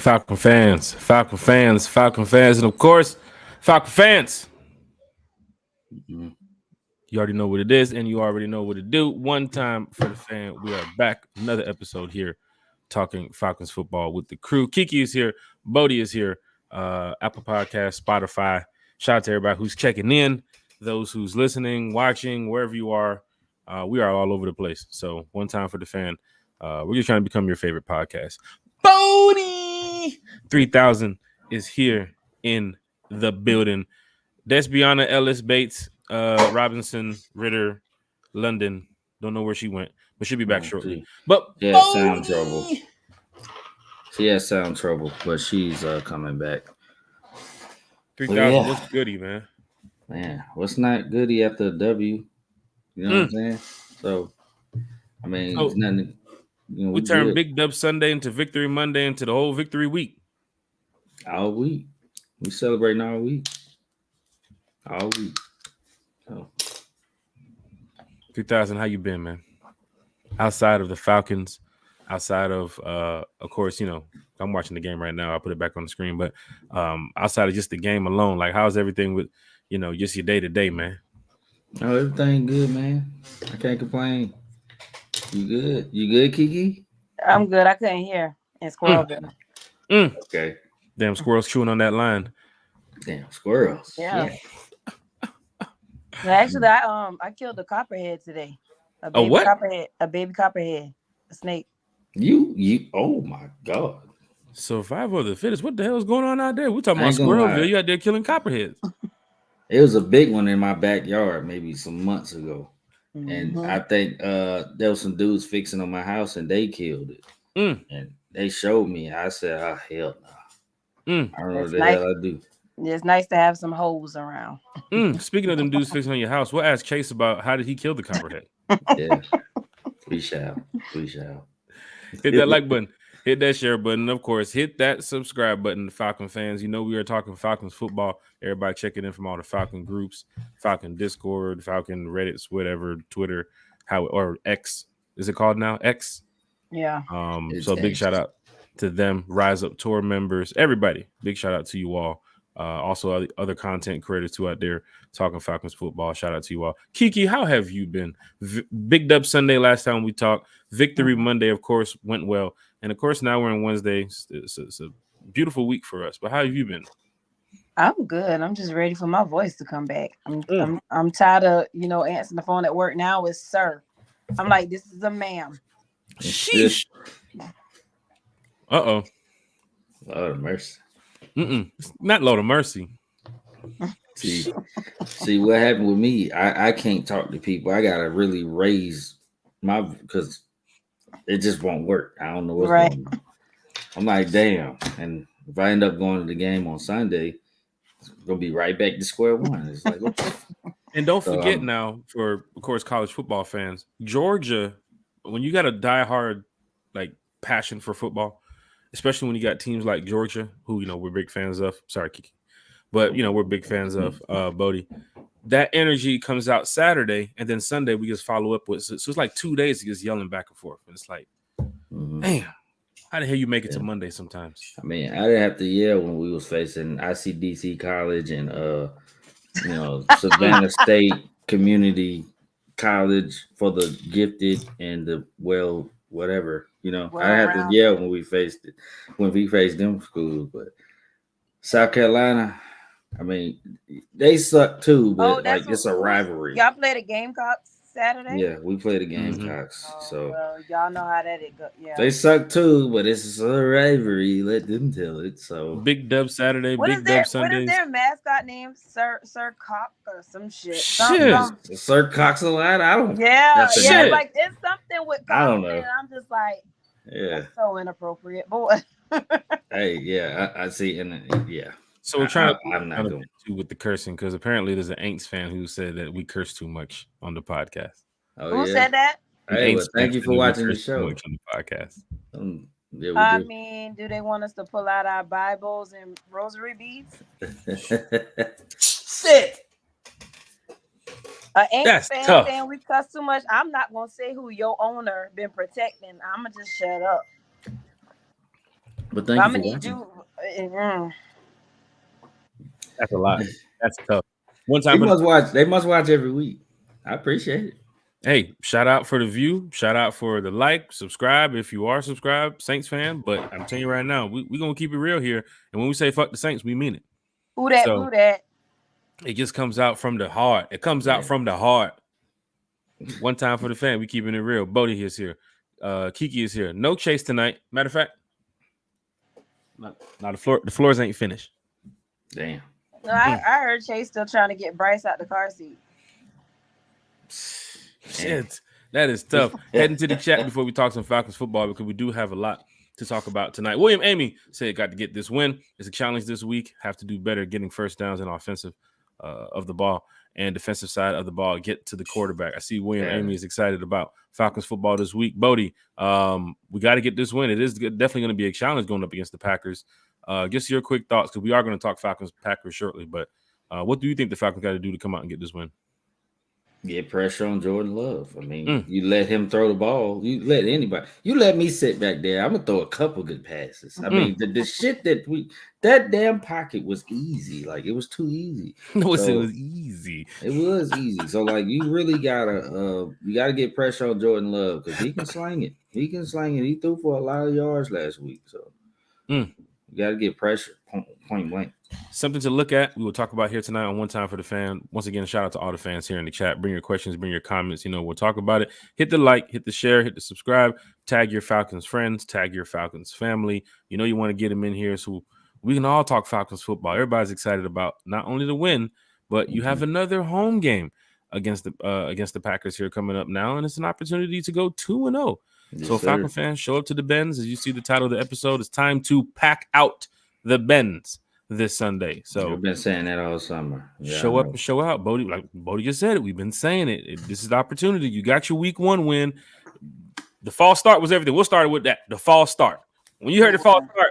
Falcon fans, and of course, Falcon fans. You already know what it is, and you already know what to do. One time for the fan. We are back. Another episode here, talking Falcons football with the crew. Kiki is here. Bodie is here. Apple Podcast, Spotify. Shout out to everybody who's checking in. Those who's listening, watching, wherever you are. We are all over the place. So one time for the fan. We're just trying to become your favorite podcast. Bodie 3000 is here in the building. Despiana, Ellis, Bates, Robinson, Ritter, London. Don't know where she went, but she'll be back shortly. But yeah, sound trouble. She has sound trouble, but she's coming back. 3000, what's goody, man? Man, what's not goody after a W? You know what I'm saying? So, I mean, it's nothing. We turned Big Dub Sunday into Victory Monday into the whole Victory Week. All week. We celebrating all week. All week. So. 3000, how you been, man? Outside of the Falcons, outside of course, I'm watching the game right now. I'll put it back on the screen. But outside of just the game alone, like how's everything with, just your day-to-day, man? Oh, everything good, man. I can't complain. You good? You good, Kiki? I'm good. I couldn't hear in Squirrelville. Okay. Damn squirrels chewing on that line. Damn squirrels. Yeah. Actually, I killed a copperhead today. A baby what? Copperhead. A baby copperhead. A snake. You. Oh my God. Survival of the fittest. What the hell is going on out there? We're talking about Squirrelville. You out there killing copperheads. It was a big one in my backyard maybe some months ago. And I think there was some dudes fixing on my house and they killed it. And they showed me. I said, oh, hell no. I don't know what the hell I do. It's nice to have some hoes around. Speaking of them dudes fixing on your house, we'll ask Chase about how did he kill the copperhead. Yeah. We shall. Hit that like button. Hit that share button. Of course, hit that subscribe button, Falcon fans. We are talking Falcons football. Everybody checking in from all the Falcon groups, Falcon Discord, Falcon Reddits, whatever, Twitter, or X. Is it called now? X? Yeah. So big shout out to them, RiseUp tour members, everybody. Big shout out to you all. Also other content creators too out there talking Falcons football. Shout out to you all. Kiki, how have you been? Big Dub Sunday last time we talked. Victory Monday, of course, went well. And of course, now we're on Wednesday. It's a beautiful week for us. But how have you been? I'm good. I'm just ready for my voice to come back. I'm tired of answering the phone at work now. It's sir. I'm like, this is a ma'am. Sheesh. Lord of mercy. It's not Lord of mercy. See what happened with me. I can't talk to people. I gotta really raise my because it just won't work. I don't know what's going on. I'm like, damn. And if I end up going to the game on Sunday, it's gonna be right back to square one. It's like, and don't forget now, for of course college football fans, Georgia, when you got a diehard passion for football, especially when you got teams like Georgia, who we're big fans of. Sorry, Kiki, but we're big fans of Bodie. That energy comes out Saturday, and then Sunday we just follow up with. So it's like 2 days of just yelling back and forth, and it's like, damn, how the hell you make it to Monday sometimes? I mean, I didn't have to yell when we was facing ICDC College and Savannah State Community College for the gifted and the whatever. I had to yell when we faced them schools, but South Carolina, I mean, they suck too, but it's a rivalry. Y'all play the Gamecocks Saturday? Yeah, we play the Gamecocks. So y'all know how that goes. Yeah, they suck too, but it's a rivalry. Let them tell it. So Big Dub Saturday, Big Dub Sunday. What is their mascot name? Sir Cox or some shit. Sir Cox a lot. I don't. Yeah, like it's something with. Cox, I don't know. I'm just like, yeah, that's so inappropriate, boy. Hey, yeah, I see, and yeah. So we're trying to. I'm not going to with the cursing because apparently there's an Aints fan who said that we curse too much on the podcast. Who said that? Hey, well, thank you for watching the show. On the podcast. I mean, do they want us to pull out our Bibles and rosary beads? Shit. Aints fan saying we cuss too much. I'm not gonna say who your owner been protecting. I'm gonna just shut up. But thank I'm you gonna for need watching. you. That's a lot. That's tough. One They time, must watch. They must watch every week. I appreciate it. hey, shout out for the view. Shout out for the like, subscribe if you are subscribed, Saints fan. But I'm telling you right now, we gonna keep it real here. And when we say fuck the Saints, we mean it. Who that? So, Who that? it just comes out from the heart. It comes out from the heart. One time for the fan. We keeping it real. Bodie is here. Kiki is here. No Chase tonight. Matter of fact, the floors ain't finished. Damn. No, I heard Chase still trying to get Bryce out the car seat. Shit, that is tough. Heading to the chat before we talk some Falcons football because we do have a lot to talk about tonight. William Amy said, "Got to get this win. It's a challenge this week. Have to do better getting first downs and offensive of the ball and defensive side of the ball. Get to the quarterback." I see William Amy is excited about Falcons football this week. Bodie, we got to get this win. It is definitely going to be a challenge going up against the Packers. Just your quick thoughts because we are going to talk Falcons Packers shortly. But what do you think the Falcons got to do to come out and get this win? Get pressure on Jordan Love. I mean, you let him throw the ball. You let anybody. You let me sit back there. I'm gonna throw a couple good passes. I mean, the shit that damn pocket was easy. Like it was too easy. No, it was easy. It was easy. So like you really gotta get pressure on Jordan Love because he can sling it. He can sling it. He threw for a lot of yards last week. So you gotta get pressure point blank. Something to look at. We will talk about here tonight on One Time for the Fan. Once again, shout out to all the fans here in the chat. Bring your questions, bring your comments. We'll talk about it. Hit the like, hit the share, hit the subscribe. Tag your Falcons friends, tag your Falcons family. You want to get them in here so we can all talk Falcons football. Everybody's excited about not only the win, but you have another home game against the Packers here coming up now, and it's an opportunity to go 2-0. Yes, so Falcon fans, show up to the Benz. As you see the title of the episode, it's time to pack out the Benz this Sunday. So we've been saying that all summer. Show up and show out. Bodie, like Bodie just said it. We've been saying it. This is the opportunity. You got your week 1 win. The false start was everything. We'll start with that. The false start. When you heard the false start,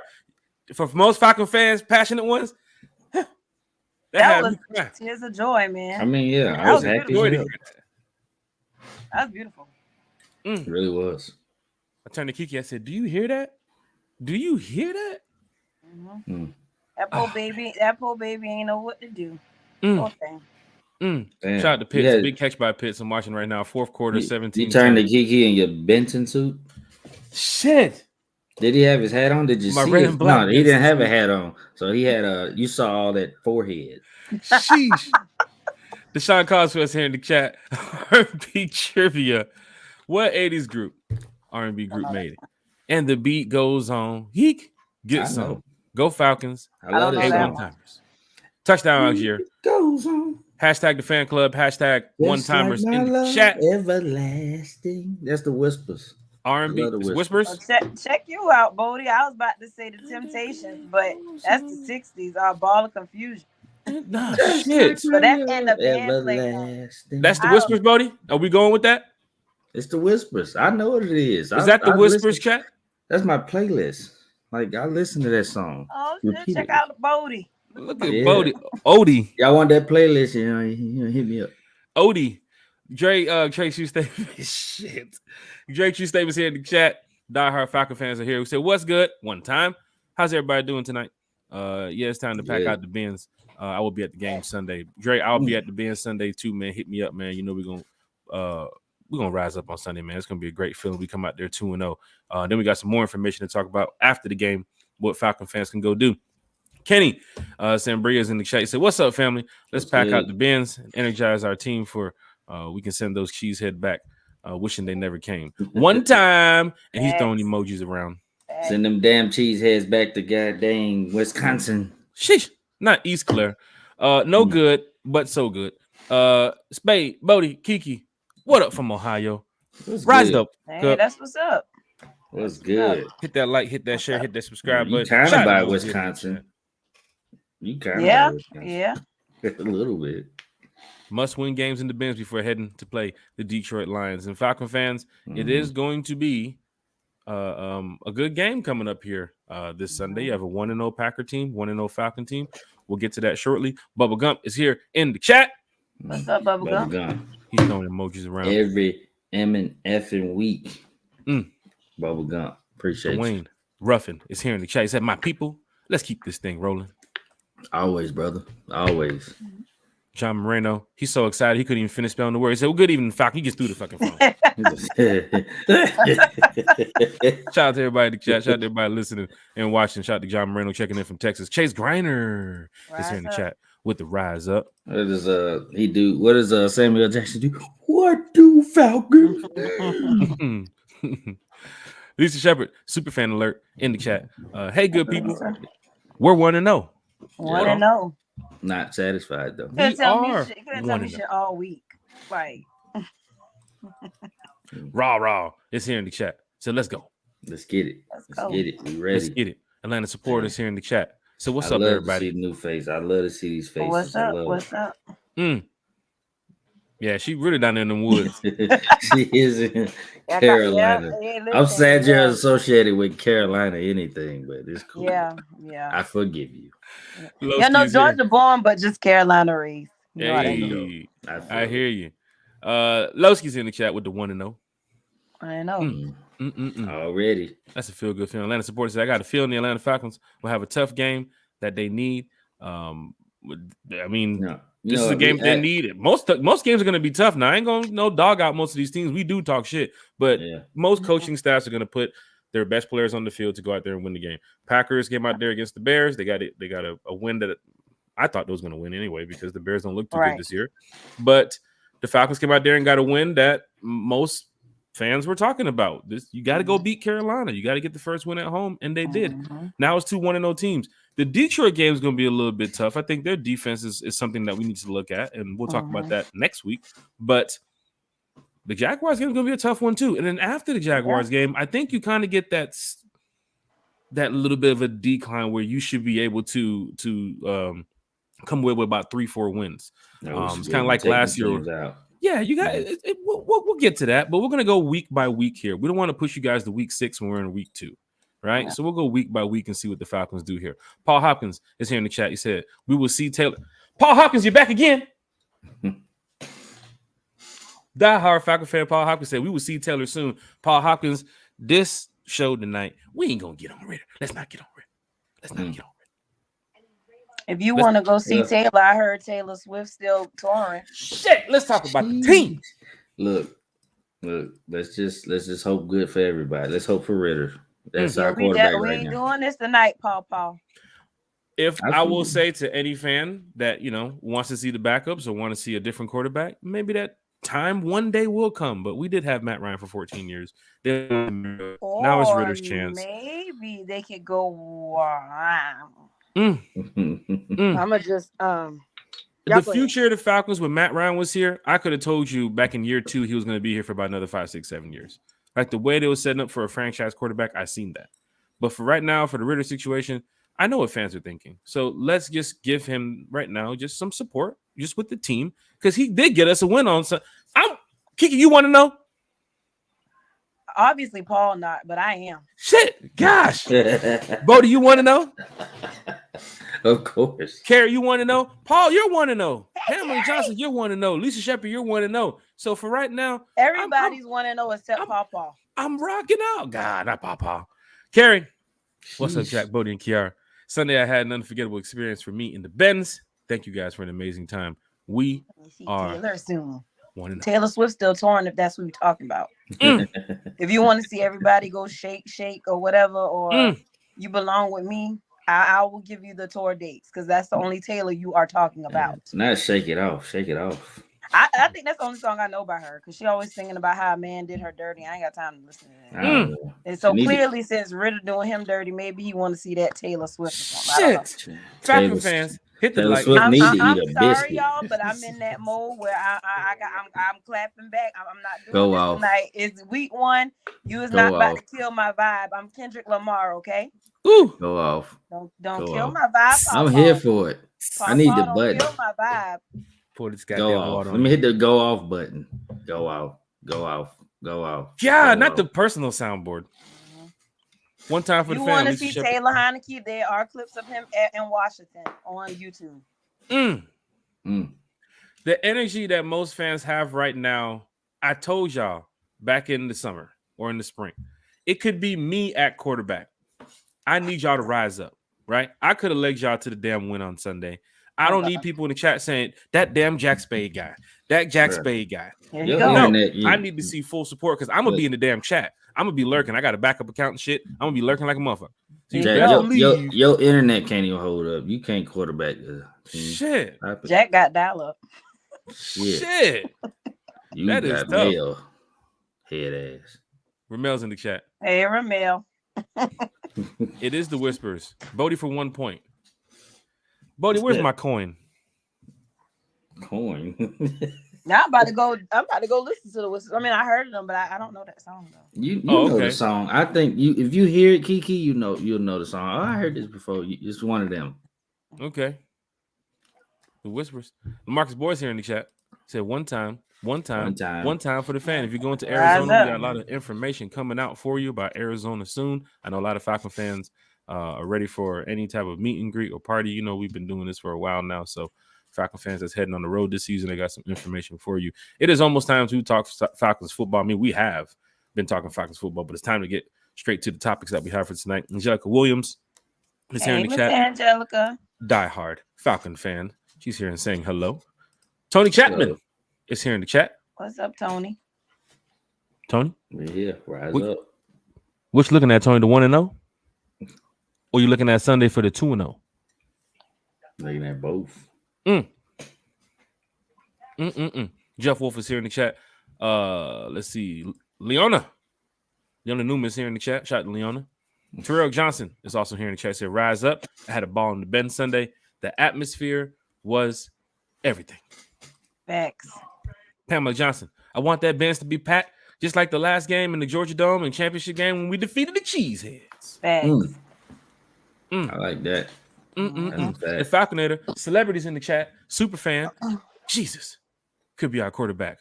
for most Falcon fans, passionate ones, that was tears of joy, man. I mean, I was happy. That was beautiful. It really was. I turned to Kiki. I said, "Do you hear that? Do you hear that?" Mm-hmm. That poor baby ain't know what to do. Poor thing. Shout out to Pitts. Big catch by Pitts. I'm watching right now. Fourth quarter, 17. You turned to Kiki in your Benton suit? Shit. Did he have his hat on? Did you see red and black? No, he didn't have a hat on. So he had you saw all that forehead. Sheesh. Deshaun Coswell's here in the chat. R&B trivia. What 80s group, R&B group made it? And the beat goes on. Heek, get some. Go Falcons. I love that one-timers. Touchdown Algier. Goes on. Hashtag the fan club. Hashtag one-timers like in the chat. Everlasting. That's the Whispers. R&B Whispers. Check you out, Bodie. I was about to say the Temptations, but that's the 60s. Ball of Confusion. Nah, shit. But that's in the band playing. That's the Whispers, Bodie? Are we going with that? It's the Whispers. I know what it is. Is that the Whispers, chat? That's my playlist. Like, I listen to that song. Oh, check out the Bodie. Look at Bodie. Odie. Y'all want that playlist? Hit me up. Odie. Trey Shoestatement. Shit. Drake Shoestatement's here in the chat. Diehard Falcon fans are here. We said, what's good? One time. How's everybody doing tonight? It's time to pack out the Benz. I will be at the game Sunday. Dre, I'll be at the Benz Sunday too, man. Hit me up, man. We're gonna rise up on Sunday, man. It's gonna be a great feeling. We come out there 2-0. Then we got some more information to talk about after the game, what Falcon fans can go do. Kenny Sambria's in the chat. He said, what's up, family? Let's pack out the Benz and energize our team for we can send those cheesehead back, wishing they never came. One time, and he's throwing emojis around. Send them damn cheeseheads back to goddamn Wisconsin. Sheesh, not East Claire. No good, but so good. Spade, Bodie, Kiki, what up from Ohio? RiseUp. Hey, that's what's up. What's good? Hit that like, hit that share, hit that subscribe button. You kind of by Wisconsin. You kind of yeah. A little bit. Must-win games in the Benz before heading to play the Detroit Lions. And Falcon fans, it is going to be a good game coming up here this Sunday. You have a 1-0 Packer team, 1-0 Falcon team. We'll get to that shortly. Bubba Gump is here in the chat. What's up, Bubba Gump? He's throwing emojis around every M and F week. Bubba Gump, appreciate Wayne. Ruffin is here in the chat. He said, "My people, let's keep this thing rolling." Always, brother. Always. John Moreno, he's so excited he couldn't even finish spelling the word. He said, "Well, good evening, Falcon." He just threw the fucking phone. Shout out to everybody in the chat. Shout out to everybody listening and watching. Shout out to John Moreno checking in from Texas. Chase Griner is here in the chat with the Rise Up. What does he do? What does Samuel Jackson do? What do Falcons? Lisa Shepard, super fan alert in the chat. Hey, good people, we're 1-0. 1-0. Not satisfied though. You tell me shit all week. Like raw is here in the chat. So let's go. Let's get it. Let's get it. We ready. Let's get it. Atlanta supporters here in the chat. So what's I up, love everybody? To see the new face. I love to see these faces. What's up? What's up? Yeah, she really down there in the woods. She is in Carolina. I'm sad you're associated with Carolina anything, but it's cool. Yeah. I forgive you. No Georgia born, but just Carolina raised. Hey, I hear you. Lowski's in the chat with the 1-0. I know. Already. That's a feel good feeling. Atlanta supporters say, I got a feeling the Atlanta Falcons will have a tough game that they need. This is a game they need. Most games are going to be tough. Now, I ain't going to dog out most of these teams. We do talk shit, but most coaching staffs are going to put their best players on the field to go out there and win the game. Packers came out there against the Bears. They got a win that I thought they was going to win anyway because the Bears don't look too good this year. But the Falcons came out there and got a win that most fans were talking about. You got to go beat Carolina. You got to get the first win at home, and they did. Now it's 2 1-0 teams. The Detroit game is going to be a little bit tough. I think their defense is something that we need to look at, and we'll talk about that next week. But the Jaguars game is going to be a tough one too. And then after the Jaguars game, I think you kind of get that little bit of a decline where you should be able to come with about 3-4 wins. It's kind of like last year. Yeah, you got it. We'll get to that, but we're going to go week by week here. We don't want to push you guys to week 6 when we're in week 2. Right, so we'll go week by week and see what the Falcons do here. Paul Hopkins is here in the chat. He said, "We will see Taylor." Paul Hopkins, you're back again. Die-hard Falcon fan Paul Hopkins said, "We will see Taylor soon." Paul Hopkins, this show tonight, we ain't gonna get on Ritter. Let's not get on Ritter. If you want to go see Taylor, I heard Taylor Swift still touring. Shit, let's talk about the team. Look. Let's just hope good for everybody. Let's hope for Ritter. That's our quarterback right now. We ain't doing this tonight, Paul. If I will say to any fan that wants to see the backups or want to see a different quarterback, maybe that time one day will come. But we did have Matt Ryan for 14 years. Now it's Ritter's chance. Maybe they could go. Wow. I'ma just the future of the Falcons when Matt Ryan was here, I could have told you back in year 2 he was going to be here for about another 5, 6, 7 years. Like the way they were setting up for a franchise quarterback, I seen that. But for right now, for the Ritter situation, I know what fans are thinking. So let's just give him right now just some support, just with the team, because he did get us a win on. So I'm Kiki. You want to know? Obviously, Paul not, but I am. Shit, gosh, Bo, do you want to know? Of course. Carrie, you want to know? Paul, you want to know? Pamela Johnson, you want to know? Lisa Shepard, you want to know? So for right now, everybody's want to know except Paul. I'm rocking out. God, not Paul. Carrie, what's up, Jack, Bodie, and Kiara? Sunday, I had an unforgettable experience for me in the Benz. Thank you guys for an amazing time. We are Taylor soon. 1-0. Taylor Swift still touring if that's what we're talking about. If you want to see everybody go shake, or whatever, or you belong with me, I will give you the tour dates because that's the only Taylor you are talking about. Not shake it off. I think that's the only song I know by her because she always singing about how a man did her dirty. I ain't got time to listen to that. And so clearly, since Ritter doing him dirty, maybe he want to see that Taylor Swift. Shit, Falcon fans, hit the like. I'm sorry, y'all, but I'm in that mode where I'm clapping back. I'm not doing this tonight. It's week 1. You is not about to kill my vibe. I'm Kendrick Lamar, okay? Ooh, go off. Don't kill my vibe. I'm here for it. I need the button. Kill my vibe. Pull this go off. Let me hit the go off button. Go off. Yeah, not the personal soundboard. One time for the family. You want to see Taylor Heineke? There are clips of him in Washington on YouTube. The energy that most fans have right now, I told y'all back in the summer or in the spring, it could be me at quarterback. I need y'all to rise up, right? I could have legged y'all to the damn win on Sunday. I don't need people in the chat saying that damn Jack Spade guy, that Jack Spade guy. Here you go. I need to see full support because I'm gonna be in the damn chat. I'm gonna be lurking. I got a backup account and shit. I'm gonna be lurking like a motherfucker. So your internet can't even hold up. You can't quarterback. Shit. Jack got dial up. Shit. You that is tough. Mail. Head ass. Ramel's in the chat. Hey, Ramel. It is the Whispers. Bodie for 1 point. Bodie, where's my coin? Now I'm about to go listen to the Whispers. I mean, I heard them, but I don't know that song though. You know the song. I think if you hear it, Kiki, you'll know the song. Oh, I heard this before. It's one of them. Okay. The Whispers. Marcus Boyce here in the chat said one time for the fan. If you go into Arizona, we got a lot of information coming out for you about Arizona soon. I know a lot of Falcon fans are ready for any type of meet and greet or party. You know, we've been doing this for a while now. So Falcon fans that's heading on the road this season, they got some information for you. It is almost time to talk Falcons football. I mean, we have been talking Falcons football, but it's time to get straight to the topics that we have for tonight. Angelica Williams is here in the chat. Angelica. Diehard Falcon fan. She's here and saying hello. Tony Chapman is here in the chat. What's up, Tony? Tony? Yeah, rise up. What you looking at, Tony? The 1-0? Or you looking at Sunday for the 2-0? Looking at both. Jeff Wolf is here in the chat. Let's see. Leona Newman is here in the chat. Shout out to Leona. Terrell Johnson is also here in the chat. Said, rise up. I had a ball in the Benz Sunday. The atmosphere was everything. Facts. Pamela Johnson. I want that Benz to be packed, just like the last game in the Georgia Dome and championship game when we defeated the Cheeseheads. Facts. I like that. And Falconator, celebrities in the chat, super fan. Jesus, could be our quarterback.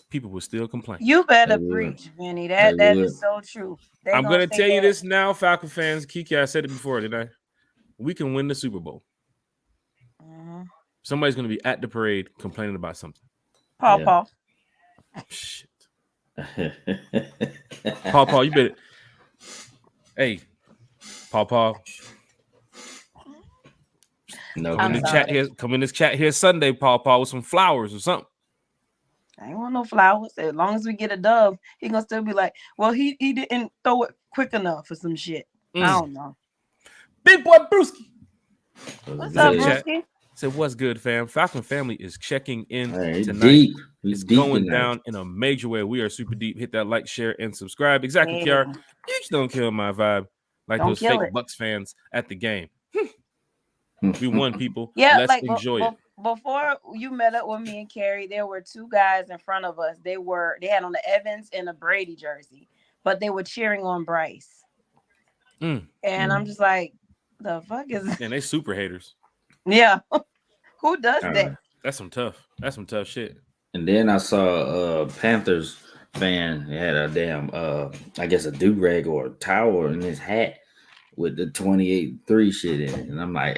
People will still complain. You better preach, Vinny. That is so true. I'm gonna tell you this now, Falcon fans. Kiki, I said it before, didn't I? We can win the Super Bowl. Somebody's gonna be at the parade complaining about something. Paul. Shit. Paul, you better. Hey, Paul. No, come in this chat here Sunday, Paul, with some flowers or something. I ain't want no flowers. As long as we get a dub, he gonna still be like, well, he didn't throw it quick enough for some shit. I don't know. Big boy Brewski. What's up, Brewski? Said, what's good, fam? Falcon family is checking in tonight. Deep. It's going down in a major way. We are super deep. Hit that like, share, and subscribe. Exactly, Kiara. You just don't kill my vibe like those fake Bucks fans at the game. We won, people. Yeah, let's enjoy it. Before you met up with me and Carrie, there were two guys in front of us. They had on the Evans and a Brady jersey, but they were cheering on Bryce. And I'm just like, the fuck is that? And they super haters. Yeah. Who does that? That's some tough shit. And then I saw a Panthers fan. He had a damn I guess a do-rag or a towel in his hat with the 28-3 shit in it. And I'm like,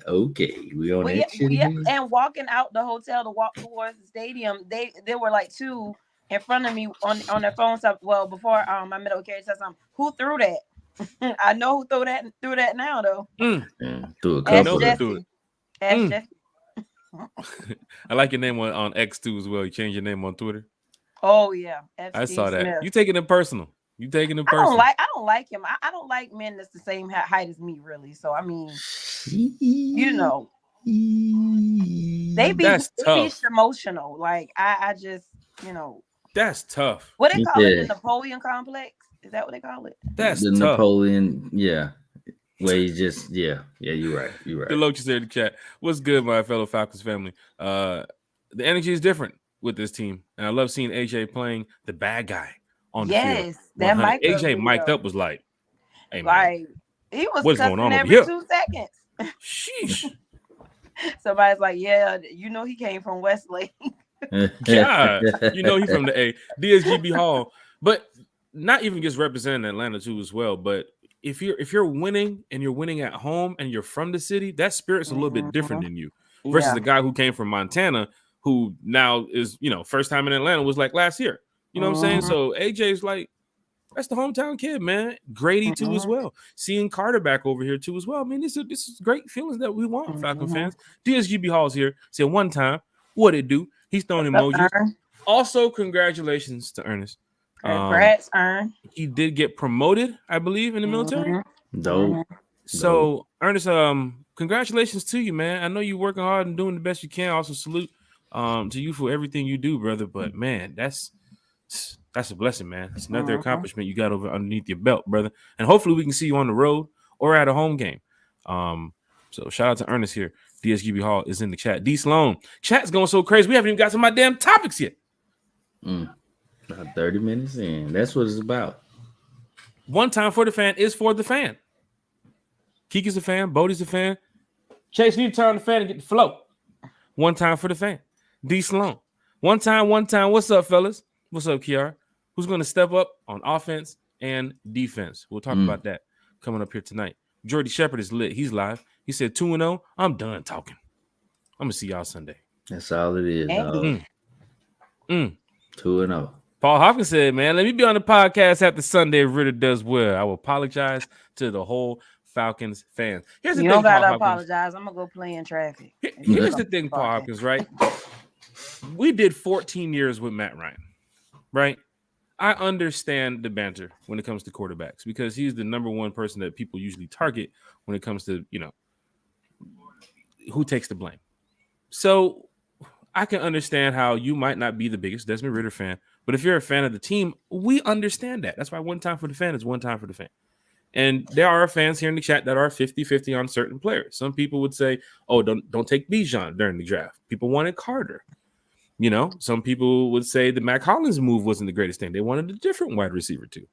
okay, we on that shit. Yeah. And walking out the hotel to walk towards the stadium, there were like two in front of me on their phones. Well, before I met up with Carrie, said something. Who threw that? I know who threw that now though. Yeah, threw a couple. I like your name on X too as well. You changed your name on Twitter. Oh yeah, I saw that. Smith. You taking it personal. I don't like him. I don't like men that's the same height as me, really. So I mean, you know, they be emotional. Like I just, you know, that's tough. What they call it, the Napoleon complex? Is that what they call it? That's the tough. Napoleon. Yeah. Where you just, you're right. The Loach is there in the chat. What's good, my fellow Falcons family? The energy is different with this team, and I love seeing AJ playing the bad guy on the field. Yes, that AJ mic'd up was like, "Hey man, he was what's going on every over here? 2 seconds." Sheesh. Somebody's like, "Yeah, you know he came from Westlake." God, you know he from the DSGB Hall, but not even gets represented in Atlanta too as well, but. If you're winning and you're winning at home and you're from the city, that spirit's a little bit different than you versus the guy who came from Montana, who now is, first time in Atlanta was like last year. You know what I'm saying? So AJ's like, That's the hometown kid, man. Grady too as well. Seeing Carter back over here too as well. I mean, this is great feelings that we want, Falcon fans. DSGB Hall's here. Said one time, what it do? He's throwing emojis. Also, congratulations to Ernest. Congrats, Ern. He did get promoted, I believe, in the military. Dope. So, Ernest, congratulations to you, man. I know you're working hard and doing the best you can. Also, salute to you for everything you do, brother. But man, that's a blessing, man. It's another accomplishment you got over underneath your belt, brother. And hopefully we can see you on the road or at a home game. So shout out to Ernest here. DSGB Hall is in the chat. D Sloan, chat's going so crazy. We haven't even got to my damn topics yet. About 30 minutes in. That's what it's about. One time for the fan is for the fan. Kiki's a fan. Bodie's a fan. Chase, need to turn on the fan and get the flow. One time for the fan. D Sloan. One time. What's up, fellas? What's up, Kiara? Who's going to step up on offense and defense? We'll talk about that coming up here tonight. Jordy Shepard is lit. He's live. He said 2-0. I'm done talking. I'm going to see y'all Sunday. That's all it is. 2-0. Paul Hopkins said, man, let me be on the podcast after Sunday if Ritter does well. I will apologize to the whole Falcons fans. Here's the thing, don't got to Paul apologize. I'm going to go play in traffic. Here's the thing, Paul Hopkins, right? We did 14 years with Matt Ryan, right? I understand the banter when it comes to quarterbacks because he's the number one person that people usually target when it comes to, who takes the blame. So I can understand how you might not be the biggest Desmond Ritter fan, but if you're a fan of the team, we understand that. That's why one time for the fan is one time for the fan. And there are fans here in the chat that are 50-50 on certain players. Some people would say, oh, don't take Bijan during the draft. People wanted Carter. Some people would say the Mac Hollins move wasn't the greatest thing. They wanted a different wide receiver too.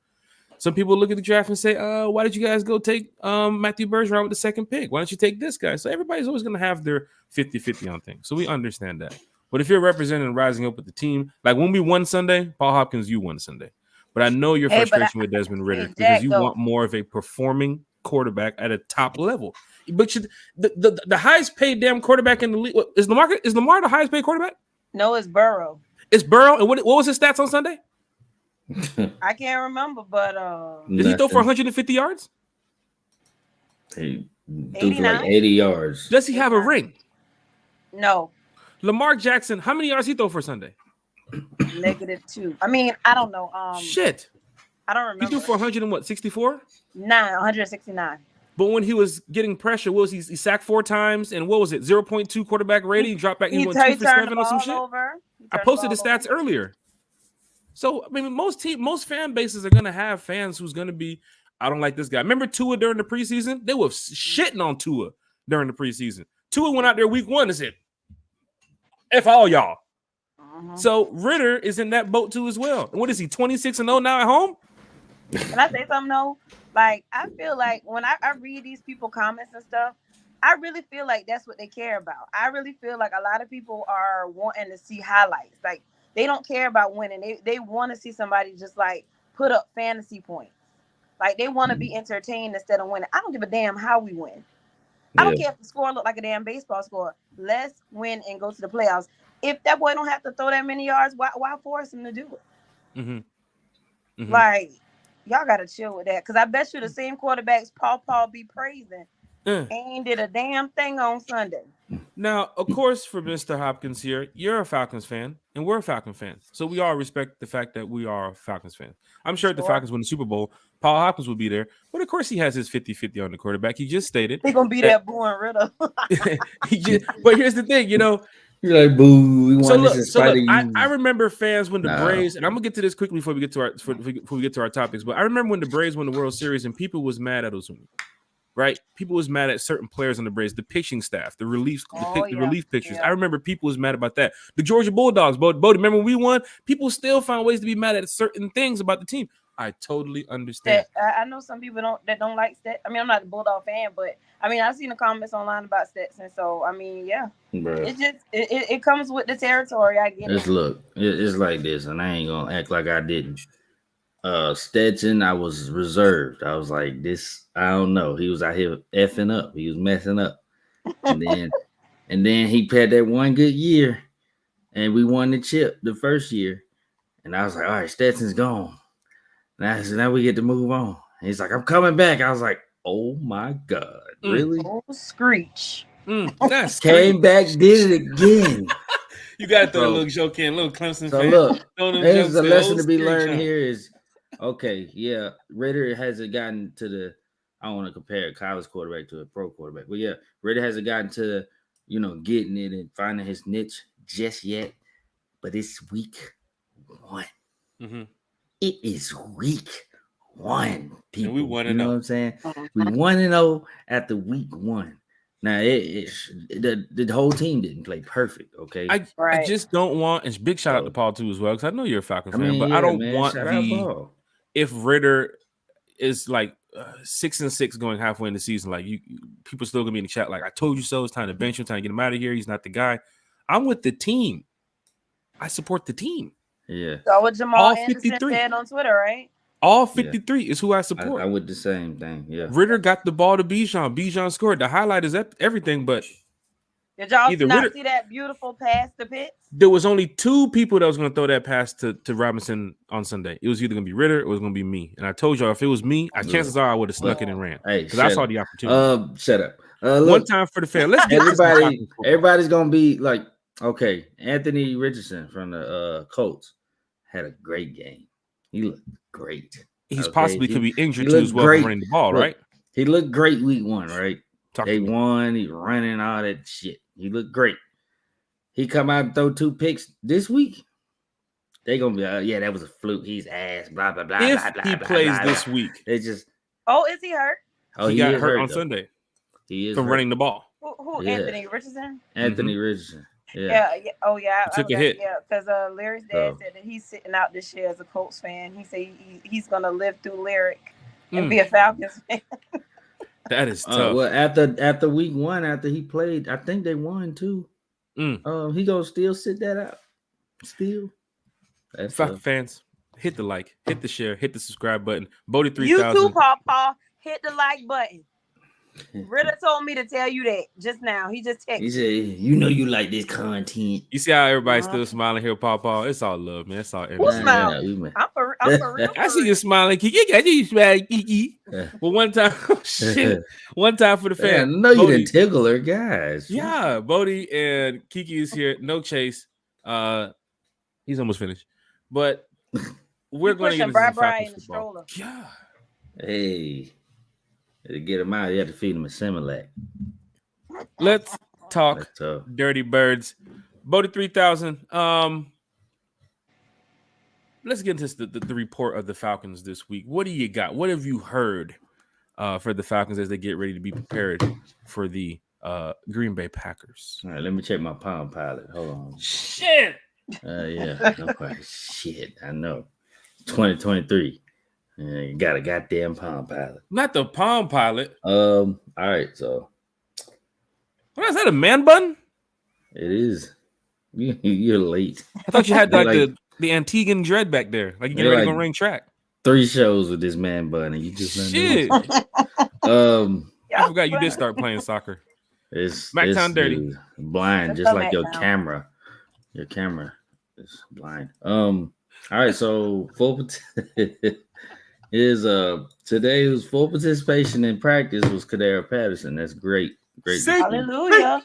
Some people look at the draft and say, why did you guys go take Matthew Bergeron with the second pick? Why don't you take this guy? So everybody's always going to have their 50-50 on things. So we understand that. But if you're representing Rising Up with the team, like when we won Sunday, Paul Hopkins, you won Sunday. But I know your frustration with Desmond Ritter because you want more of a performing quarterback at a top level. But the highest paid damn quarterback in the league, is Lamar the highest paid quarterback? No, it's Burrow. It's Burrow. And what was his stats on Sunday? I can't remember, but did he throw for 150 yards? He threw for like 80 yards. Does he have a ring? No. Lamar Jackson, how many yards he throw for Sunday? -2. I mean, I don't know. Shit. I don't remember. He threw for 164? 169. But when he was getting pressure, what was he sacked 4 times? And what was it? 0.2 quarterback rating? He dropped back. He went 2 for 7 or some shit. I posted the stats earlier. So, I mean, most fan bases are going to have fans who's going to be, I don't like this guy. Remember Tua during the preseason? They were shitting on Tua during the preseason. Tua went out there week 1 and said, F all y'all. So Ritter is in that boat too as well. And what is he, 26-0 now at home? Can I say something though? Like, I feel like when I read these people comments and stuff, I really feel like that's what they care about. I really feel like a lot of people are wanting to see highlights. Like, they don't care about winning. They want to see somebody just like put up fantasy points. Like, they want to be entertained instead of winning. I don't give a damn how we win. I don't care if the score look like a damn baseball score. Let's win and go to the playoffs. If that boy don't have to throw that many yards, why force him to do it? Like, y'all got to chill with that. Because I bet you the same quarterbacks Paul be praising ain't did a damn thing on Sunday. Now, of course, for Mr. Hopkins here, you're a Falcons fan, and we're a Falcons fan. So we all respect the fact that we are Falcons fans. I'm sure if the Falcons win the Super Bowl, Paul Hopkins will be there. But, of course, he has his 50-50 on the quarterback. He just stated. He's going to be there booing Ritter. But here's the thing, You're like, boo. We want this in spite of you. I remember fans when the Braves, and I'm gonna get to this quickly before we get to our topics. But I remember when the Braves won the World Series and people was mad at Ozuna, right? People was mad at certain players on the Braves, the pitching staff, the relief pitchers. I remember people was mad about that. The Georgia Bulldogs, Bodie, remember when we won? People still found ways to be mad at certain things about the team. I totally understand. I know some people don't like Stetson. I mean, I'm not a Bulldog fan, but I mean, I've seen the comments online about Stetson. So I mean, yeah, bruh. It's just it comes with the territory. I get it. Look, it's like this, and I ain't gonna act like I didn't. Stetson, I was reserved. I was like, this, I don't know. He was out here effing up. He was messing up, and then he had that one good year, and we won the chip the first year, and I was like, all right, Stetson's gone. Now we get to move on. He's like, I'm coming back. I was like, oh my God, really? Oh, screech. That's Came back, did it again. You got to throw a little joke in, little Clemson So fan. look, there's the lesson to be Screech, learned here is, okay, yeah, Ritter hasn't gotten to the, I don't want to compare a college quarterback to a pro quarterback, but yeah, Ritter hasn't gotten to, getting it and finding his niche just yet, but it's week 1. Mm-hmm. It is week 1, people. And we won you know what I'm saying? We 1-0 after week 1. Now the whole team didn't play perfect. Okay, I just don't want. And big shout out to Paul too as well, because I know you're a Falcon fan, but yeah, I don't man, want if Ritter is like 6-6 going halfway in the season, like people still gonna be in the chat like I told you so. It's time to bench him, time to get him out of here. He's not the guy. I'm with the team. I support the team. Yeah. So what Jamal Anderson said on Twitter, right? All 53 is who I support. I would the same thing. Yeah. Ritter got the ball to Bijan. Bijan scored. The highlight is everything, but did y'all not see that beautiful pass to Pitts? There was only 2 people that was going to throw that pass to Robinson on Sunday. It was either going to be Ritter or it was going to be me. And I told y'all if it was me, chances are I would have snuck it and ran. Because I saw the opportunity. Shut up. Look, one time for the fan. Let's get everybody's going to be like, okay, Anthony Richardson from the Colts had a great game. He looked great. He's possibly could be injured too as well for running the ball, right? He looked great week 1, right? They won. He's running all that shit. He looked great. He come out and throw 2 picks this week. They gonna be, yeah, that was a fluke. He's ass. Blah blah blah. If blah, blah, he blah, plays blah, this blah. week, they just. Oh, is he hurt? Oh, he got hurt on Sunday. He is from running the ball. Who? Anthony Richardson. Anthony Richardson. Yeah. Oh yeah. He took a hit. Yeah, because Lyric's dad said that he's sitting out this year as a Colts fan. He said he's gonna live through Lyric and be a Falcons fan. That is tough. Well, after week 1, after he played, I think they won too. He gonna still sit that out. Still. That's Falcon fans, hit the like, hit the share, hit the subscribe button. Bodie 3000. You too, Paul. Hit the like button. Ritter told me to tell you that just now. He just texted. He said, "You know you like this content." You see how everybody's still smiling here, Paul? It's all love, man. It's all energy. Who's smiling? I'm for real. I see you smiling, Kiki. I see you smiling, Kiki. Well, one time for the fan. No, you didn't tickle her, guys. Yeah, Bodie and Kiki is here. No chase. He's almost finished, but we're going to get into Bri in the stroller. Yeah. Hey. To get him out, you have to feed him a Similac. Let's talk Dirty Birds. Bodie 3000. Let's get into the report of the Falcons this week. What do you got? What have you heard for the Falcons as they get ready to be prepared for the Green Bay Packers? All right, let me check my Palm Pilot. Hold on. Shit. Yeah. Shit, I know. 2023. You got a goddamn Palm Pilot. Not the Palm Pilot. All right, so what is that? A man bun? It is. You're late. I thought you had like the Antiguan dread back there. Like you get ready to go ring track. 3 shows with this man bun, and you just shit. I forgot you did start playing soccer. It's Smackdown Dirty. Dude, blind, just like your camera. Your camera is blind. All right, so today's full participation in practice was Kadera Patterson. That's great. Hallelujah.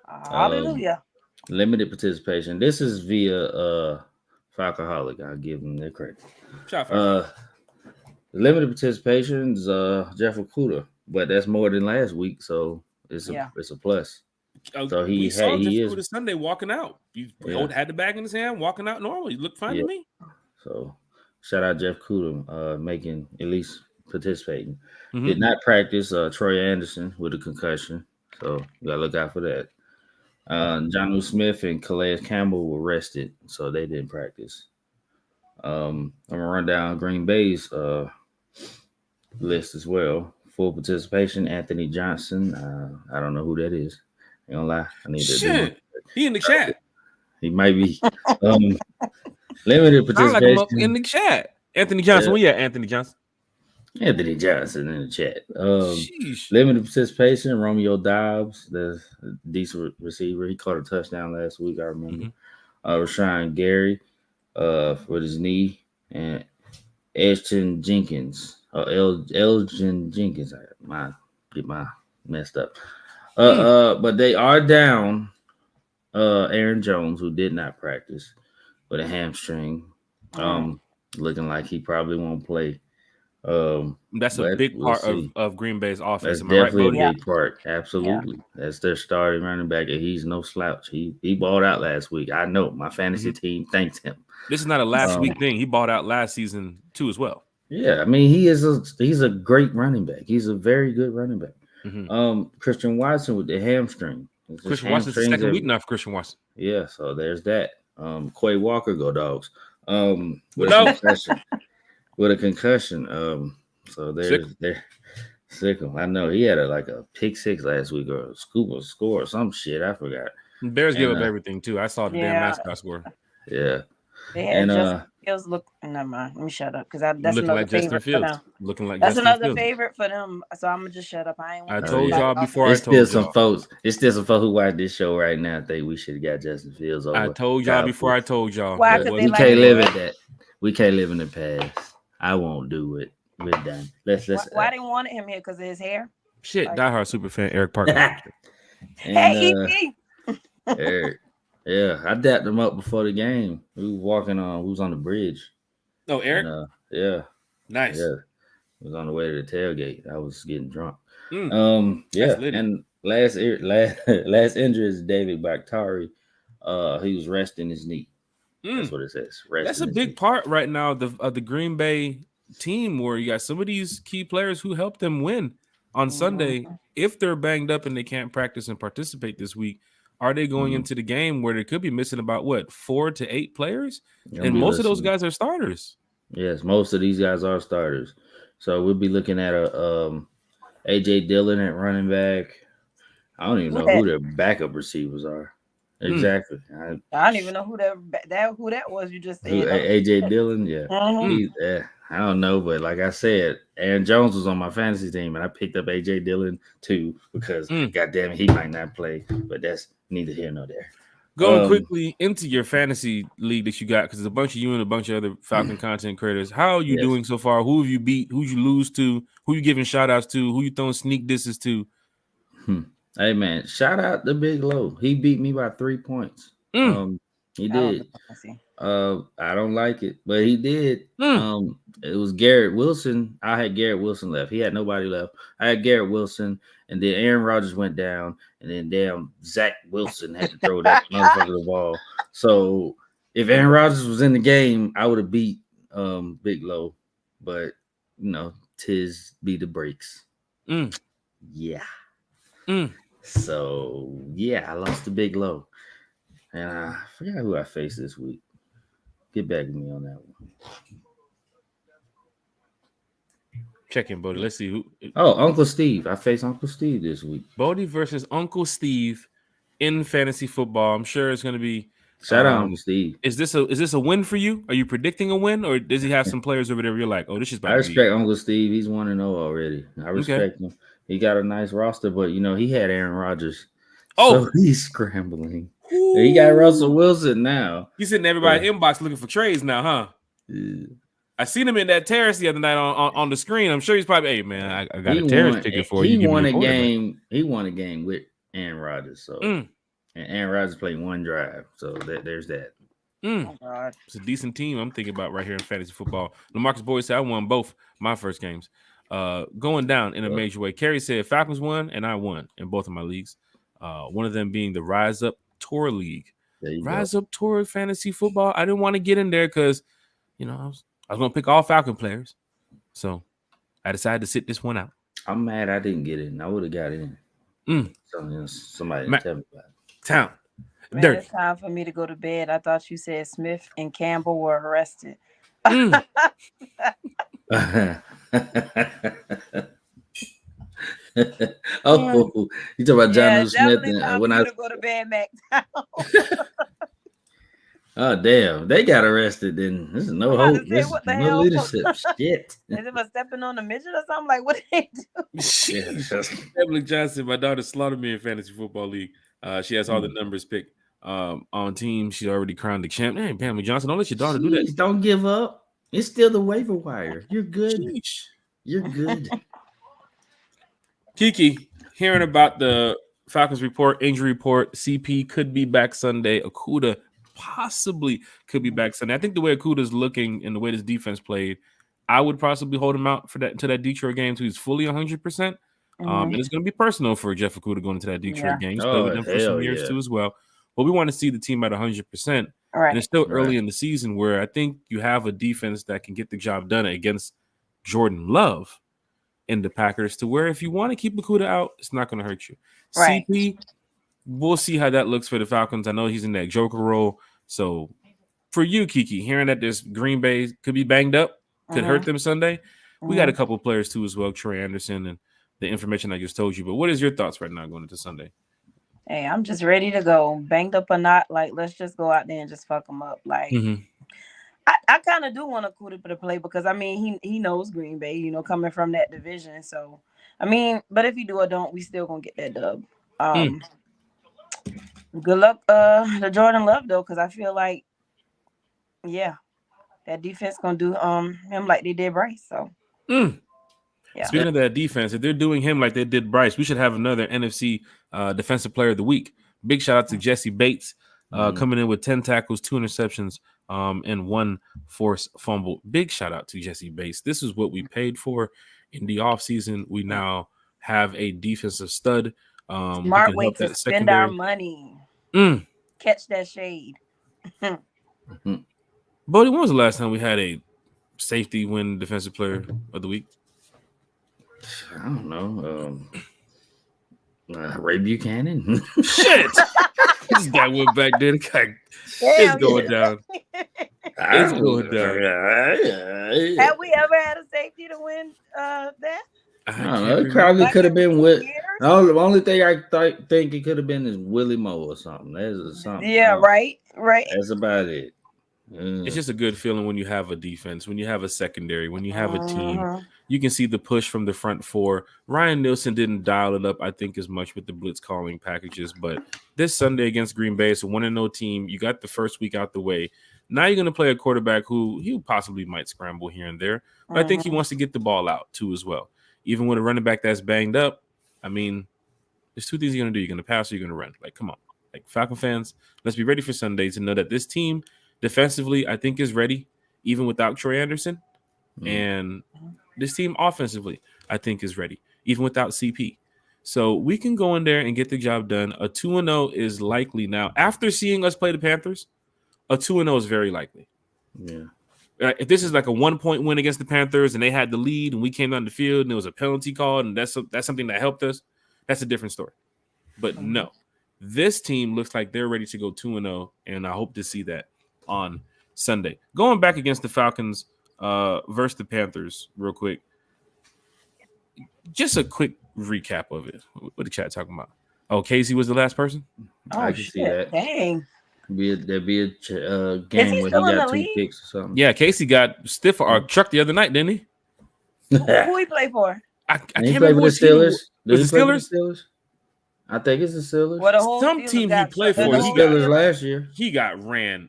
Hallelujah. Limited participation. This is via Falcoholic. I'll give them their credit. Limited participation is Jeff Okudah, but that's more than last week, so it's a plus. So he is Sunday walking out. He had the bag in his hand, walking out normal. He looked fine to me. So shout out Jeff Okudah, making at least participating. Did not practice Troy Anderson with a concussion, so you gotta look out for that. Jonnu Smith and Calais Campbell were rested, so they didn't practice. I'm gonna run down Green Bay's list as well. Full participation, Anthony Johnson. I don't know who that is. Ain't gonna lie. I need to he in the chat. He might be limited participation. I like him up in the chat. Anthony Johnson. Where you at, Anthony Johnson? Anthony Johnson in the chat. Limited participation. Romeo Dobbs, the decent receiver. He caught a touchdown last week, I remember. Rashawn Gary with his knee. And Ashton Jenkins. Elgin Jenkins. I get my messed up. But they are down Aaron Jones, who did not practice with a hamstring. Looking like he probably won't play. That's a big part of Green Bay's offense. That's Am I right, definitely Bodie? a big part. Absolutely. Yeah. That's their starting running back, and he's no slouch. He balled out last week. I know my fantasy team thanked him. This is not a last week thing. He balled out last season too as well. Yeah, I mean he's a great running back. He's a very good running back. Christian Watson with the hamstring. Christian Watson's the second week now for Christian Watson. Yeah, so there's that. Quay Walker, go Dogs. With a concussion. So there's Sickle. I know he had a pick six last week or a score or some shit. I forgot. Bears give up everything too. I saw the damn mascot score. Yeah. They had Justin Fields look. Never mind. Let me shut up because that's looking another like favorite Justin Fields. for them. Looking like that's Justin another Fields. favorite for them. So I'm gonna just shut up. I told y'all before. It's still some folks who watch this show right now think we should have got Justin Fields over. I told y'all before. I told y'all. Why? We can't live in that. We can't live in the past. I won't do it. We're done. Let's. Why they wanted him here? Because of his hair. Shit, diehard super fan Eric Parker. Hey, Eric. Yeah, I dapped him up before the game. We was walking on. We was on the bridge. Oh, Eric. And, yeah. Nice. Yeah. It was on the way to the tailgate. I was getting drunk. Yeah. And last injury is David Bakhtiari. He was resting his knee. That's what it says. That's a big part right now of the Green Bay team, where you got some of these key players who helped them win on Sunday. If they're banged up and they can't practice and participate this week, are they going into the game where they could be missing about 4 to 8 players? And most of those guys are starters. Yes, most of these guys are starters. So we'll be looking at AJ Dillon at running back. I don't even know who their backup receivers are. Exactly. I don't even know who that was. You just said AJ Dillon. Yeah. I don't know, but like I said, Aaron Jones was on my fantasy team, and I picked up AJ Dillon too because goddamn it, he might not play. But that's neither here nor there. Going quickly into your fantasy league that you got, because there's a bunch of you and a bunch of other Falcon content creators. How are you doing so far? Who have you beat? Who you lose to? Who you giving shout outs to? Who you throwing sneak disses to? Hey man, shout out to Big Low. He beat me by 3 points. He did. I don't like it, but he did. It was Garrett Wilson. I had Garrett Wilson left. He had nobody left. I had Garrett Wilson, and then Aaron Rodgers went down, and then damn Zach Wilson had to throw that motherfucker the ball. So if Aaron Rodgers was in the game, I would have beat Big Low, but tis be the breaks. Yeah. So yeah, I lost to Big Low. And I forgot who I faced this week. Get back to me on that one. Check in, Bodie. Let's see who. Oh, Uncle Steve. I faced Uncle Steve this week. Bodie versus Uncle Steve in fantasy football. I'm sure it's going to be. Shout out Uncle Steve. Is this a win for you? Are you predicting a win, or does he have some players over there where you're like, oh, this is about I respect Uncle Steve. He's 1-0 already. I respect him. He got a nice roster, but he had Aaron Rodgers. So he's scrambling. Ooh. He got Russell Wilson now. He's sitting in everybody's inbox looking for trades now, huh? Yeah. I seen him in that terrace the other night on the screen. I'm sure he's probably, hey man, I got a terrace ticket for you. He won a game. He won a game with Aaron Rodgers. So and Aaron Rodgers played one drive. So there's that. Oh, God. It's a decent team I'm thinking about right here in fantasy football. LaMarcus Boyd said I won both my first games. Going down in a major way. Kerry said Falcons won and I won in both of my leagues. One of them being the RiseUp Tour League. RiseUp Tour Fantasy Football. I didn't want to get in there because, I was going to pick all Falcon players. So I decided to sit this one out. I'm mad I didn't get in. I would have got in. Somebody tell me about it. Town. Man, it's time for me to go to bed. I thought you said Smith and Campbell were arrested. Oh, you talking about John Smith? And when I go to bed, Mac. Oh damn, they got arrested. Then this is no hope. This is no leadership. Shit. Is it stepping on a midget or something? Like what did they do? Emily Johnson, my daughter slaughtered me in fantasy football league. She has all the numbers picked on team. She already crowned the champ. Hey, Pamela Johnson, don't let your daughter do that. Don't give up. It's still the waiver wire. You're good. Sheesh. You're good. Kiki, hearing about the Falcons injury report, CP could be back Sunday. Okudah possibly could be back Sunday. I think the way Okudah's looking and the way this defense played, I would possibly hold him out for that until that Detroit game until he's fully 100%. And it's going to be personal for Jeff Okudah going into that Detroit game. He's played with them for some years too as well. But we want to see the team at 100%. Right. And it's still early in the season where I think you have a defense that can get the job done against Jordan Love in the Packers, to where if you want to keep Okudah out, it's not going to hurt you. Right. CP, we'll see how that looks for the Falcons. I know he's in that Joker role. So for you, Kiki, hearing that this Green Bay could be banged up, could hurt them Sunday, we got a couple of players too as well, Troy Anderson and the information I just told you. But what is your thoughts right now going into Sunday? Hey, I'm just ready to go. Banged up or not, like, let's just go out there and just fuck them up. Like, I kind of do want Okudah to play because, I mean, he knows Green Bay, you know, coming from that division. So, I mean, but if he do or don't, we still going to get that dub. Good luck to Jordan Love, though, because I feel like, yeah, that defense going to do him like they did Bryce. So, yeah. Speaking of that defense, if they're doing him like they did Bryce, we should have another NFC Defensive Player of the Week. Big shout out to Jesse Bates coming in with 10 tackles, 2 interceptions, and 1 forced fumble. Big shout out to Jesse Bates. This is what we paid for in the offseason. We now have a defensive stud. Smart way to spend our money. Catch that shade. Bodie, when was the last time we had a safety win Defensive Player of the Week? I don't know. Ray Buchanan. Shit. This guy went back there. It's going down. It's going down. Have we ever had a safety to win that? I don't know. It probably could have been with. The only thing I think it could have been is Willie Moe or something. That's something. Yeah, right. That's about it. It's just a good feeling when you have a defense, when you have a secondary, when you have a team. You can see the push from the front four. Ryan Nielsen didn't dial it up, I think, as much with the blitz calling packages. But this Sunday against Green Bay, it's a 1-0 team. You got the first week out the way. Now you're going to play a quarterback who he possibly might scramble here and there. But I think he wants to get the ball out, too, as well. Even with a running back that's banged up, I mean, there's 2 things you're going to do. You're going to pass or you're going to run. Like, come on. Like, Falcon fans, let's be ready for Sunday to know that this team defensively, I think, is ready, even without Troy Anderson. And this team offensively, I think, is ready, even without CP. So we can go in there and get the job done. A 2-0 is likely now. After seeing us play the Panthers, a 2-0 is very likely. Yeah. If this is like a 1-point win against the Panthers and they had the lead and we came down the field and there was a penalty called and that's something that helped us, that's a different story. But no, this team looks like they're ready to go 2-0, and I hope to see that on Sunday. Going back against the Falcons versus the Panthers real quick. Just a quick recap of it. What the chat talking about? Oh, Casey was the last person? I can see that. Dang. There'd be a game where he got 2 picks or something. Yeah, Casey got stiff for our truck the other night, didn't he? Who he play for? I can't remember what the Steelers. Was the Steelers? I think it's the Steelers. Well, some team he played for. The Steelers last year. He got ran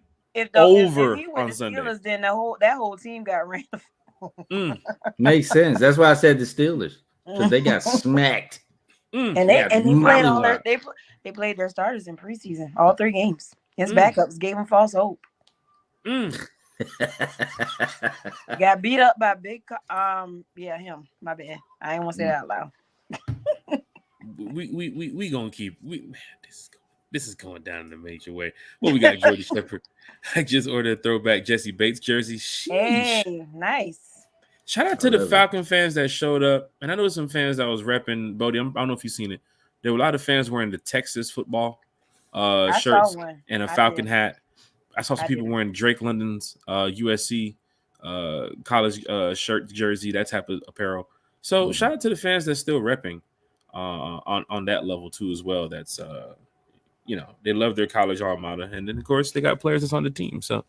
over if he on Sunday. Steelers, then that whole team got ran. Makes sense. That's why I said the Steelers, because they got smacked. And he played all they played their starters in preseason, all 3 games. His backups gave him false hope. Got beat up by big. Him. My bad. I didn't want to say that out loud. we gonna keep. This is going down in a major way. Well, we got Jordy Shepard. I just ordered a throwback Jesse Bates jersey. Sheesh. Hey, nice. Shout out to the Falcon fans that showed up, and I know some fans that was repping Bodie. I don't know if you've seen it. There were a lot of fans wearing the Texas football shirts and a Falcon hat. I saw some people wearing Drake London's USC college shirt, jersey, that type of apparel. So shout out to the fans that's still repping on that level too as well. That's they love their college alma mater, and then of course they got players that's on the team. So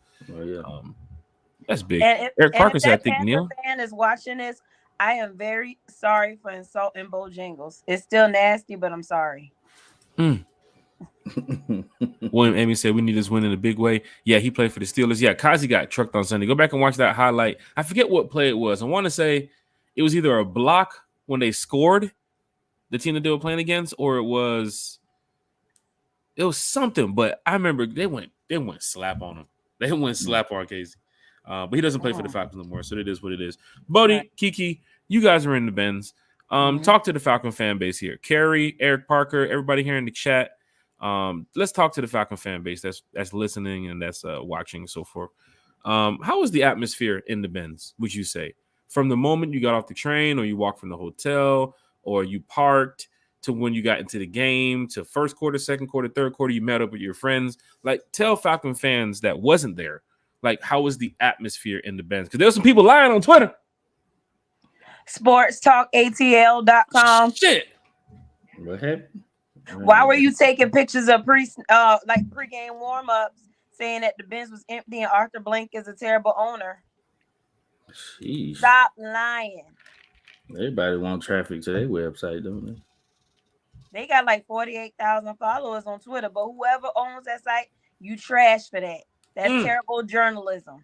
that's big. Eric Parker said, I think Neil fan is watching this. I am very sorry for insulting Bojangles. It's still nasty, but I'm sorry. William Amy said we need this win in a big way. Yeah, he played for the Steelers. Yeah, Kazi got trucked on Sunday. Go back and watch that highlight. I forget what play it was. I want to say it was either a block when they scored, the team that they were playing against, or it was something. But I remember they went slap on him. They went slap on Casey. But he doesn't play for the Falcons anymore, so it is what it is. Bodie, Kiki, you guys are in the Benz. Talk to the Falcon fan base here. Carrie, Eric Parker, everybody here in the chat. Let's talk to the Falcon fan base that's listening and that's watching and so forth. How was the atmosphere in the Benz, would you say? From the moment you got off the train or you walked from the hotel or you parked to when you got into the game to first quarter, second quarter, third quarter, you met up with your friends. Like, tell Falcon fans that wasn't there, like, how was the atmosphere in the Benz? Because there's some people lying on Twitter. SportsTalkATL.com. Shit. What happened? Why were you taking pictures of pregame warm-ups saying that the Benz was empty and Arthur Blank is a terrible owner? Jeez. Stop lying. Everybody want traffic to their website, don't they? They got like 48,000 followers on Twitter, but whoever owns that site, you trash for that. That's terrible journalism.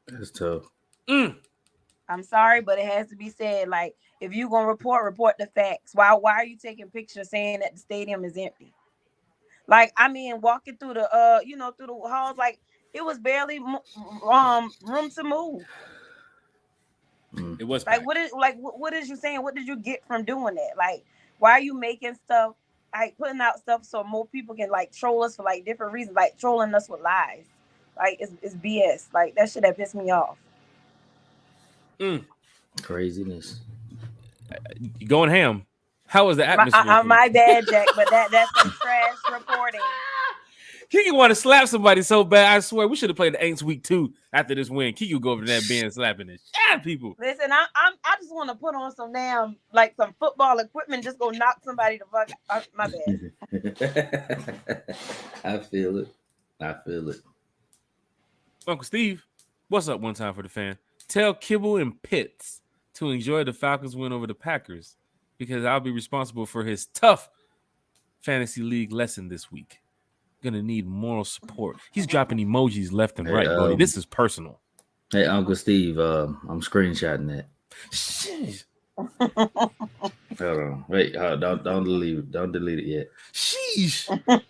That's tough. I'm sorry, but it has to be said. Like, if you're gonna report the facts. Why are you taking pictures saying that the stadium is empty? Like, I mean, walking through the through the halls, like it was barely room to move. It was like what is you saying? What did you get from doing that? Like, why are you making stuff, like putting out stuff so more people can like troll us for like different reasons, like trolling us with lies? Like, it's BS. Like, that shit that pissed me off. Craziness. You going ham. How was the atmosphere? My bad, Jack, but that's some trash reporting. Kiki want to slap somebody so bad. I swear we should have played the Aints week 2 after this win. Kiki will go over to that bench slapping this shit out of people. Listen, I just want to put on some damn like some football equipment, just go knock somebody the fuck out. My bad. I feel it. Uncle Steve, what's up one time for the fan? Tell Kibble and Pitts to enjoy the Falcons win over the Packers because I'll be responsible for his tough fantasy league lesson this week. Gonna need moral support. He's dropping emojis left and right, buddy. This is personal. Hey, Uncle Steve, I'm screenshotting that. Sheesh. Hold on. Wait, don't delete it. Don't delete it yet. Sheesh.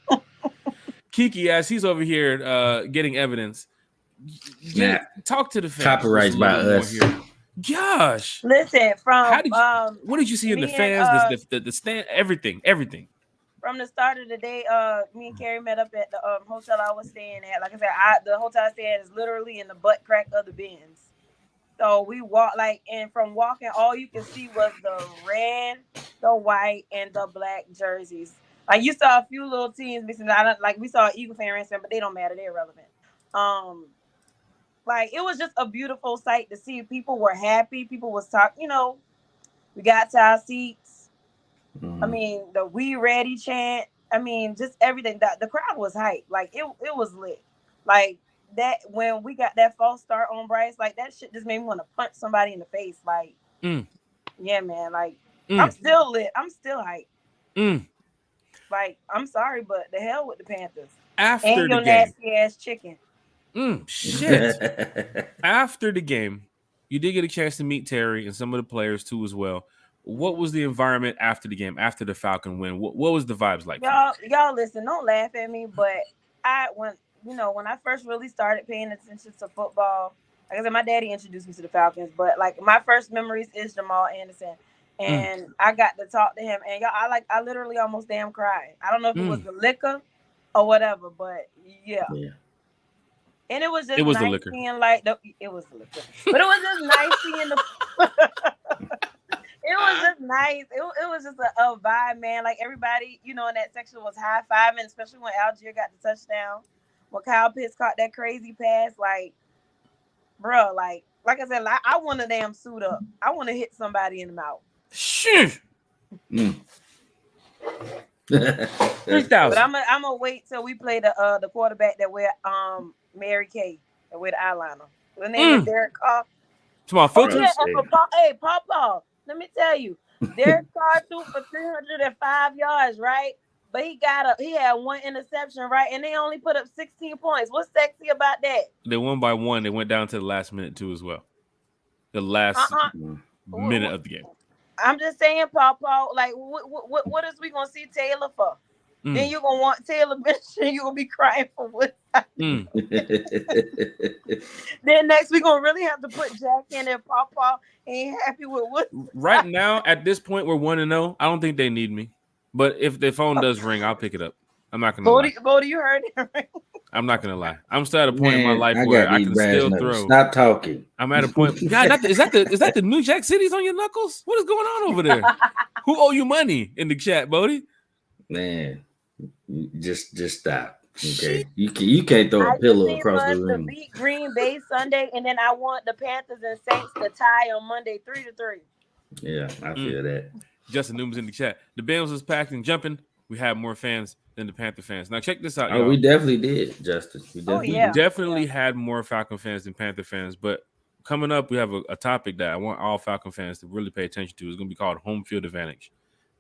Kiki, as he's over here getting evidence. Talk to the fans. Copyrights by us. Gosh. Listen, what did you see in the fans? The stand, everything. From the start of the day, me and Carrie met up at the hotel I was staying at. Like I said, the hotel I stayed at is literally in the butt crack of the Benz. So we walked, and from walking, all you could see was the red, the white, and the black jerseys. Like, you saw a few little teams missing. We saw Eagle fan ransom, but they don't matter. They're irrelevant. It was just a beautiful sight to see. People were happy. People was talking. We got to our seats. I mean, the "We Ready" chant. I mean, just everything. The crowd was hype. Like, it was lit. Like, that when we got that false start on Bryce, like, that shit just made me want to punch somebody in the face. Like, yeah, man. Like, I'm still lit. I'm still hype. Like, I'm sorry, but the hell with the Panthers. After and the your game. nasty ass chicken. Shit. After the game, you did get a chance to meet Terry and some of the players too as well. What was the environment after the game, after the Falcon win? What was the vibes like? Y'all listen, don't laugh at me, but when I first really started paying attention to football, like I said, my daddy introduced me to the Falcons, but like my first memories is Jamal Anderson. And I got to talk to him, and I literally almost damn cried. I don't know if it was the liquor or whatever, but yeah. And it was just nice seeing it was the liquor, but it was just nice seeing the. It was just nice. It was just a vibe, man. Like, everybody, in that section was high fiving, especially when Algier got the touchdown. When Kyle Pitts caught that crazy pass, like, bro, like I said, I want to damn suit up. I want to hit somebody in the mouth. Shit. 3,000. But I'm gonna wait till we play the quarterback that wear Mary Kay, that wear the eyeliner. The name is Derek Carr. Come on, filters. Hey, Papa, let me tell you, Derek Carr threw for 305 yards, right? But he had one interception, right? And they only put up 16 points. What's sexy about that? They won by 1. They went down to the last minute too as well. The last minute of the game. I'm just saying, Paul. Like, what is we gonna see Taylor for? Then you're gonna want Taylor bench and you're gonna be crying for what? Then next we're gonna really have to put Jack in there. Paul ain't happy with what. Right now, at this point, we're 1-0. I don't think they need me. But if the phone does ring, I'll pick it up. I'm not gonna lie. Bodie, you heard it. I'm not gonna lie. I'm still at a point in my life where I can still throw. Stop talking. I'm at a point. God, is that the New Jack City's on your knuckles? What is going on over there? Who owe you money in the chat, Bodie? Man, just stop. Okay, you can't throw a pillow across the room. To beat Green Bay Sunday, and then I want the Panthers and Saints to tie on Monday 3-3. Yeah, I feel that. Justin Newman's in the chat. The Benz was packed and jumping. We had more fans than the Panther fans. Now check this out. Oh, we definitely did, Justin. We definitely had more Falcon fans than Panther fans. But coming up, we have a topic that I want all Falcon fans to really pay attention to. It's going to be called home field advantage.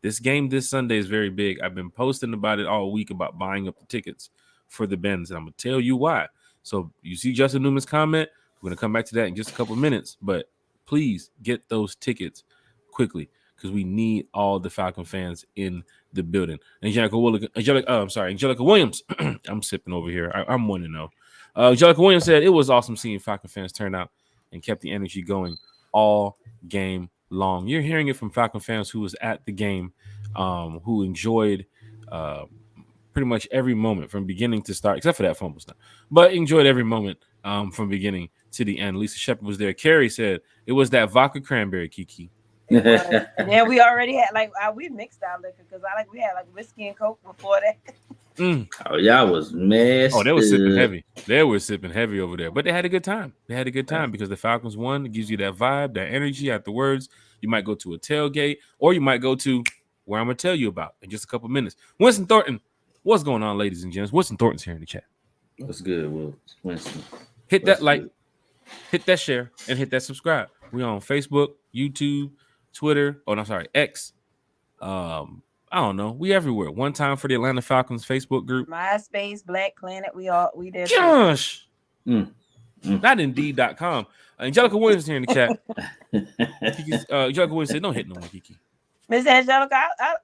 This game this Sunday is very big. I've been posting about it all week about buying up the tickets for the Benz, and I'm going to tell you why. So you see Justin Newman's comment. We're going to come back to that in just a couple of minutes. But please get those tickets quickly because we need all the Falcon fans in the building. Angelica Williams. I'm sipping over here. I'm 1-0. Angelica Williams said it was awesome seeing Falcon fans turn out and kept the energy going all game long. You're hearing it from Falcon fans who was at the game, who enjoyed pretty much every moment from beginning to start, except for that fumble stuff, but enjoyed every moment from beginning to the end. Lisa Shepard was there. Carrie said it was that vodka cranberry, Kiki. Yeah, we already had we mixed our liquor because we had whiskey and Coke before that. Oh, y'all was messed. Oh, they were sipping heavy. They were sipping heavy over there, but they had a good time. They had a good time because the Falcons won. It gives you that vibe, that energy afterwards. You might go to a tailgate, or you might go to where I'm gonna tell you about in just a couple minutes. Winston Thornton, what's going on, ladies and gents? Winston Thornton's here in the chat. What's good, Will? Winston. Hit that like, hit that share, and hit that subscribe. We on Facebook, YouTube, Twitter. Oh, no, sorry, X. I don't know. We everywhere. One time for the Atlanta Falcons Facebook group. MySpace, Black Planet. We there. Gosh. Not Indeed.com. Angelica Williams here in the chat. Angelica Williams said, "Don't hit no one, Kiki." Miss Angelica,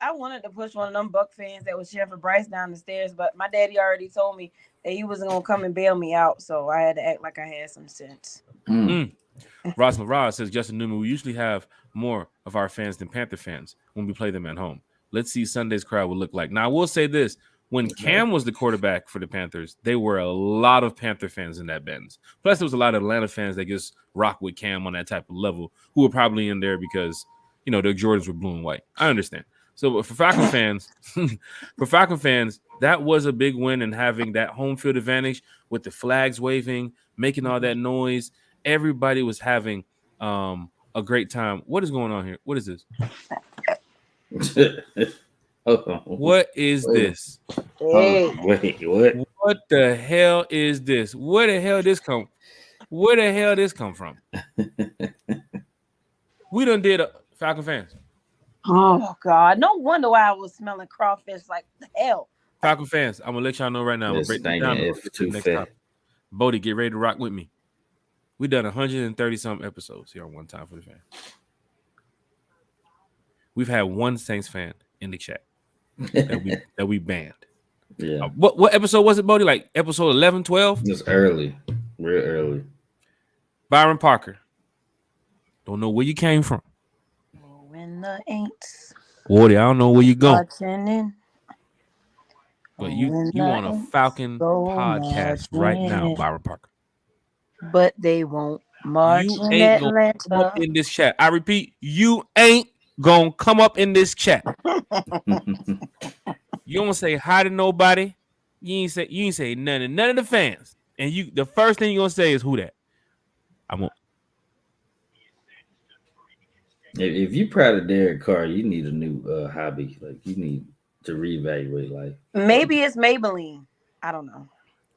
I wanted to push one of them Buck fans that was cheering for Bryce down the stairs, but my daddy already told me that he wasn't gonna come and bail me out, so I had to act like I had some sense. Ross Marad says, Justin Newman, we usually have more of our fans than Panther fans when we play them at home. Let's see Sunday's crowd will look like. Now, I will say this. When Cam was the quarterback for the Panthers, there were a lot of Panther fans in that Benz. Plus, there was a lot of Atlanta fans that just rock with Cam on that type of level who were probably in there because, you know, their Jordans were blue and white. I understand. So for Falcon fans, that was a big win, and having that home field advantage with the flags waving, making all that noise. Everybody was having a great time. What is going on here? What is this? What is this? Hey. Wait, what? What the hell is this? Where the hell this come? Where the hell this come from? We done did Falcon fans. Oh God! No wonder why I was smelling crawfish like the hell. Falcon fans, I'm gonna let y'all know right now. This break thing down is too fat. Bodie, get ready to rock with me. We done 130 some episodes here on One Time for the Fan. We've had one Saints fan in the chat that we banned. Yeah. What episode was it, Bodie? Like episode 11, 12? It's early, real early. Byron Parker. Don't know where you came from. When the ain'ts. Woody, I don't know where you going. But you on a Falcon podcast right now, Byron Parker. But they won't march You in ain't gonna Atlanta. come up in this chat. I repeat, you ain't gonna come up in this chat. You don't say hi to nobody. You ain't say none of the fans. And the first thing you're gonna say is who that? I won't. If you're proud of Derek Carr, you need a new hobby. Like you need to reevaluate life. Maybe it's Maybelline. I don't know.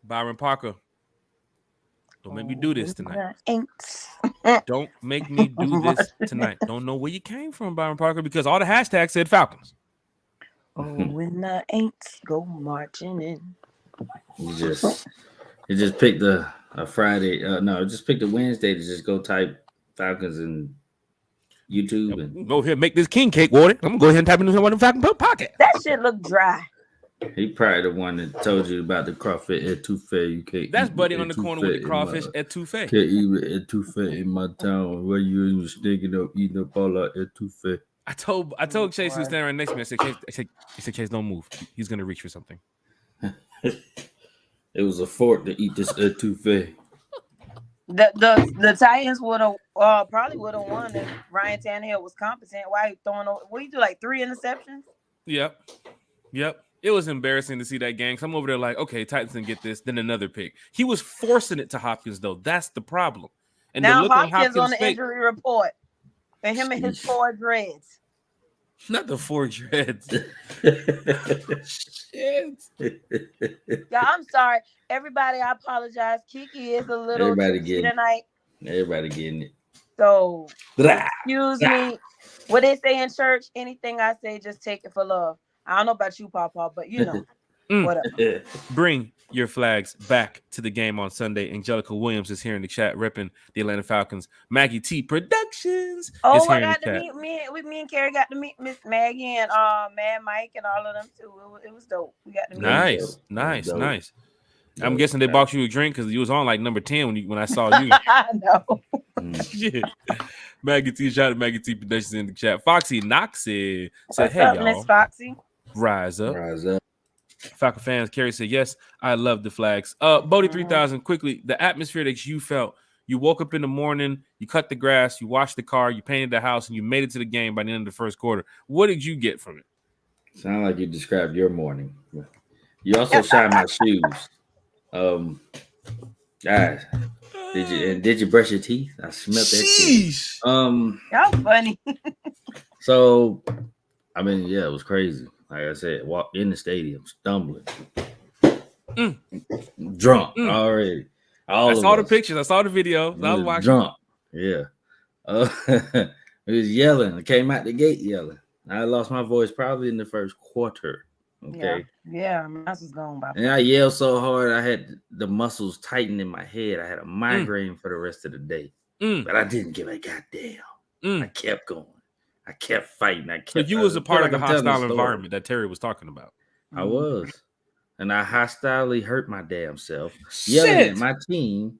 Byron Parker. Don't make me do this tonight. Don't make me do this tonight. Don't know where you came from, Byron Parker, because all the hashtags said Falcons. Oh, when the Aints go marching in. You just picked a Friday. No, just picked a Wednesday to just go type Falcons and YouTube and go ahead and make this king cake, water. I'm gonna go ahead and type in one of the Falcon pocket. That shit look dry. he probably the one that told you about the crawfish etouffee. You can't. That's Buddy on the corner with the crawfish etouffee. Can't eat etouffee in my town. Where you even stinking up eating up all that etouffee. I told Chase who's standing right next to me. I said, Chase, don't move. He's gonna reach for something. It was a fork to eat this etouffee. The Titans would have probably would have won if Ryan Tannehill was competent. Why he throwing? What he do like 3 interceptions? Yep. It was embarrassing to see that game. I'm over there like, okay, Titans didn't get this. Then another pick. He was forcing it to Hopkins though. That's the problem. And now the look Hopkins on the injury report, and him and his 4 dreads. Not the 4 dreads. Shit. Yeah, I'm sorry, everybody. I apologize. Kiki is a little tonight. Everybody getting it. So excuse me. What they say in church? Anything I say, just take it for love. I don't know about you, Papa, but you know, whatever. Bring your flags back to the game on Sunday. Angelica Williams is here in the chat, repping the Atlanta Falcons. Maggie T Productions. Oh, I got to meet me and Carrie got to meet Miss Maggie and Mad Mike and all of them too. It was dope. We got to meet. Nice. I'm guessing they bought you a drink because you was on like number 10 when I saw you. I know. Shit. Maggie T, shout out to Maggie T Productions in the chat. Foxy Noxie said, What's "Hey up, y'all, Miss Foxy? Rise up." Rise up. Falcon fans, Carrie said, "Yes, I love the flags." Bodie 3000, quickly, the atmosphere that you felt. You woke up in the morning, you cut the grass, you washed the car, you painted the house, and you made it to the game by the end of the first quarter. What did you get from it? Sound like you described your morning. You also shined my shoes. Guys, did you brush your teeth? I smelled that shit. Y'all funny. So, I mean, yeah, it was crazy. Like I said, walked in the stadium, stumbling, drunk already. I saw the pictures. I saw the video. I was watching. Drunk. Yeah. It was yelling. I came out the gate yelling. I lost my voice probably in the first quarter. Okay. Yeah, my ass was gone by. And I yelled so hard, I had the muscles tighten in my head. I had a migraine for the rest of the day. But I didn't give a goddamn. I kept going. I kept fighting. So you was a part of the hostile environment that Terry was talking about. I was. And I hostilely hurt my damn self. Yelling at my team.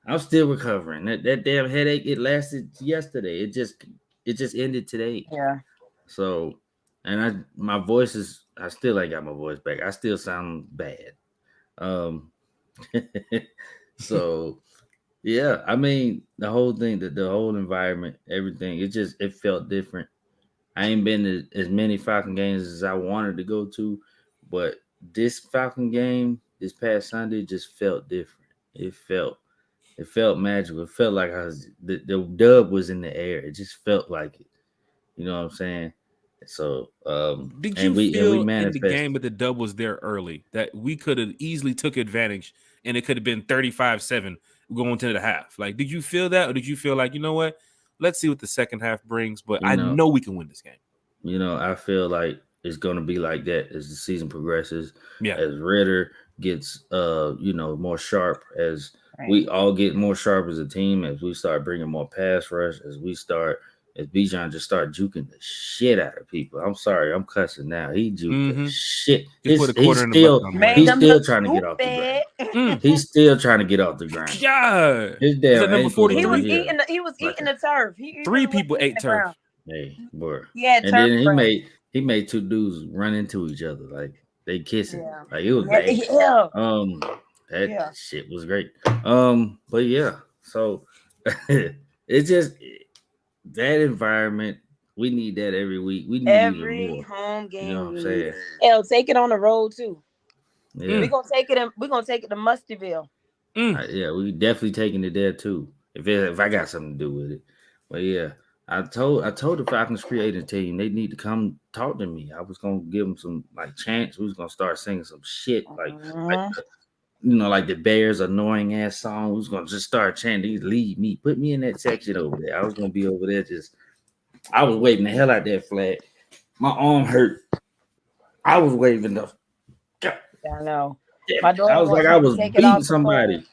I'm still recovering. That damn headache, it lasted yesterday. It just ended today. Yeah. So, and my voice is, I still ain't got my voice back. I still sound bad. So yeah, I mean, the whole thing, the whole environment, everything, it felt different. I ain't been to as many Falcon games as I wanted to go to, but this Falcon game this past Sunday just felt different. It felt magical. It felt like the dub was in the air. It just felt like it. You know what I'm saying? So did you feel in the game that the dub was there early, that we could have easily took advantage and it could have been 35-7 going to the half? Like, did you feel that, or did you feel like, you know what, let's see what the second half brings, but I know we can win this game? You know, I feel like it's going to be like that as the season progresses. Yeah. As Ritter gets more sharp, as we all get more sharp as a team, as we start bringing more pass rush, as Bijan just start juking the shit out of people. I'm sorry, I'm cussing now. He juked the shit. He's still trying to get off the ground. He's still trying to get off the ground. Yeah. His damn number 43. He was eating the turf. Three people ate turf. Hey, boy. Yeah, and then he made 2 dudes run into each other like they kissing. Yeah. Like it was bad. Yeah. That shit was great. But yeah, so it's just that environment, we need that every week. We need every home game. You know what I'm saying? Hell, take it on the road too. Yeah. We're gonna take it to Mustyville. Yeah, we definitely taking it there too. If I got something to do with it. But yeah, I told the Falcons creative team they need to come talk to me. I was gonna give them some like chants. We was gonna start singing some shit like the Bears annoying ass song. We was gonna just start chanting. Lead me, put me in that section over there. I was gonna be over there. I was waving the hell out that flag. My arm hurt I was waving the. I know. Yeah, My daughter I was like, wants I me to was take it beating off the somebody.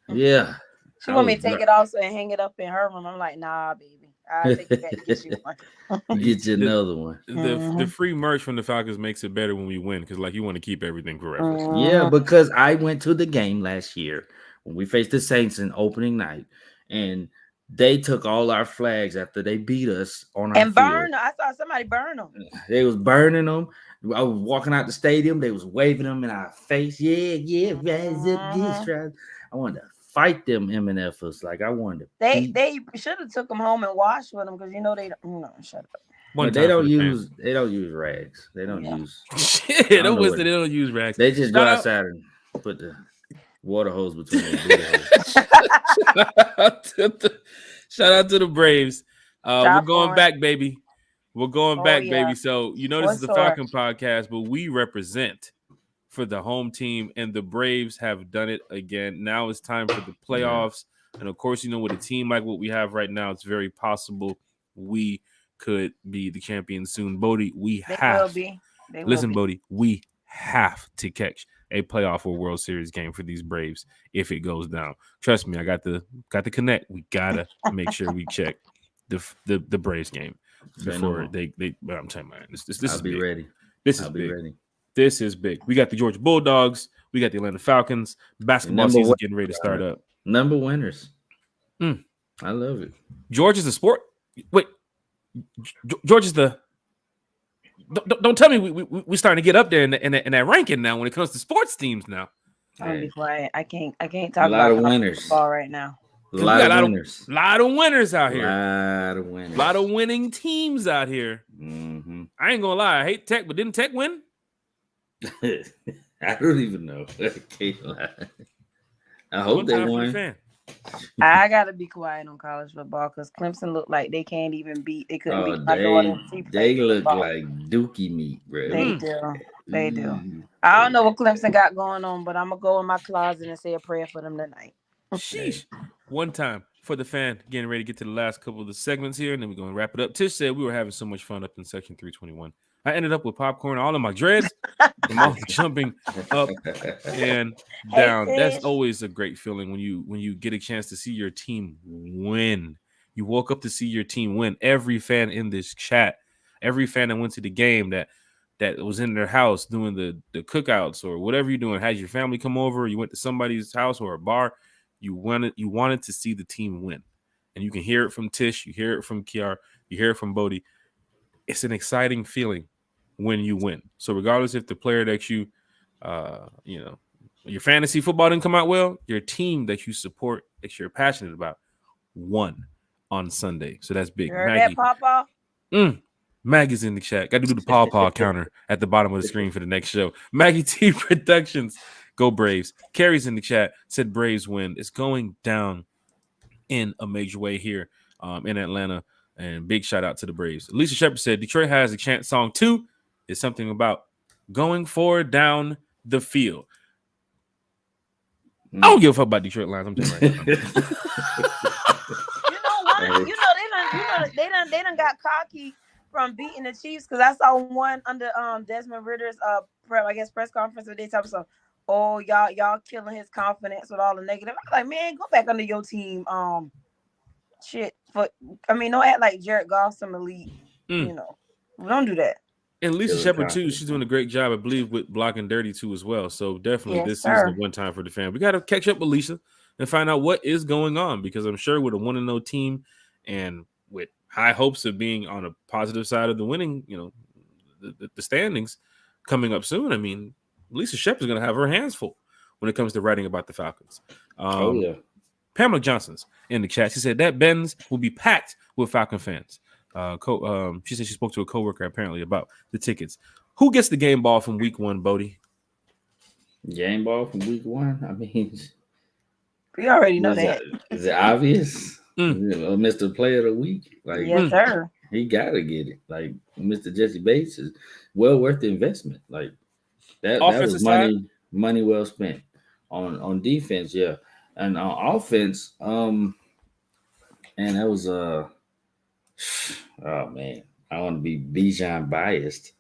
phone. Yeah. She want me to take it off and hang it up in her room. I'm like, nah, baby. I'll take it back to get you one. Get you another one. The free merch from the Falcons makes it better when we win because like you want to keep everything forever. Yeah, because I went to the game last year when we faced the Saints in opening night, and they took all our flags after they beat us on our and burn. field. I saw somebody burn them. They was burning them. I was walking out the stadium. They was waving them in our face. Yeah, rise up this. I wanted to fight them MNFers. Like I wanted to. They should have took them home and washed with them because you know they don't. No, shut up. But they don't use rags. They don't use shit. They don't use rags. They just go outside and put the water hose between their Shout out to the Braves. We're going on. back, baby. We're going back, yeah. baby. So you know this is the Falcon podcast, but we represent for the home team, and the Braves have done it again. Now it's time for the playoffs, and of course, you know, with a team like what we have right now, it's very possible we could be the champion soon. Bodie, listen, Bodie, we have to catch a playoff or World Series game for these Braves if it goes down. Trust me, I got the connect. We gotta make sure we check the Braves game before they. I'm telling you, man, this is I'll be big. ready. This is big. Ready. This is big. We got the Georgia Bulldogs. We got the Atlanta Falcons. Basketball season getting ready to start up. Number winners. I love it. Georgia's a sport. Wait. Georgia's the. Don't tell me we starting to get up there in that ranking now when it comes to sports teams now. I'll be quiet. I can't talk about a lot of winners football right now. A lot of winners. A lot of winners out here. A lot of winners. A lot of winning teams out here. Mm-hmm. I ain't gonna lie. I hate Tech, but didn't Tech win? I don't even know. I can't lie. I hope they won. I gotta be quiet on college football because Clemson looked like they can't even beat. They couldn't beat my daughter. They look like dookie meat, bro. They do. I don't know what Clemson got going on, but I'm gonna go in my closet and say a prayer for them tonight. Sheesh. One time for the fan, getting ready to get to the last couple of the segments here, and then we're gonna wrap it up. Tish said we were having so much fun up in section 321. I ended up with popcorn all in my dreads. I'm all jumping up and down. That's always a great feeling when you get a chance to see your team win. You woke up to see your team win. Every fan in this chat, every fan that went to the game that was in their house doing the cookouts or whatever you're doing, had your family come over, you went to somebody's house or a bar, you wanted to see the team win. And you can hear it from Tish, you hear it from Kiara, you hear it from Bodie. It's an exciting feeling when you win. So regardless if the player that you your fantasy football didn't come out well, your team that you support, that you're passionate about, won on Sunday. So that's big. Maggie, that Maggie's in the chat. Got to do the paw counter at the bottom of the screen for the next show. Maggie T Productions. Go Braves. Carrie's in the chat. Said Braves win. It's going down in a major way here in Atlanta. And big shout out to the Braves. Alicia Shepard said Detroit has a chant song too. It's something about going forward down the field. I don't give a fuck about Detroit Lions. I'm telling you right now. They done got cocky from beating the Chiefs because I saw one under Desmond Ritter's press conference where they talk about, oh y'all killing his confidence with all the negative. I'm like, man, go back under your team. Don't act like Jared Goff's some elite. You know, don't do that. And Lisa Shepard too, she's doing a great job, I believe, with blocking dirty too as well. So definitely this season one time for the fan. We got to catch up with Lisa and find out what is going on because I'm sure with a 1-0 team and with high hopes of being on a positive side of the winning, the standings coming up soon. I mean, Lisa Shepard's going to have her hands full when it comes to writing about the Falcons. Pamela Johnson's in the chat. She said that Benz will be packed with Falcon fans. She said she spoke to a coworker apparently about the tickets. Who gets the game ball from week 1, Bodie? Game ball from week 1? I mean, we already know that. Is it obvious? Mr. Player of the Week? Like, yes, sir. He gotta get it. Like Mr. Jesse Bates is well worth the investment. Like that was money well spent on defense, yeah. And on offense, and that was oh man, I want to be Bijan biased,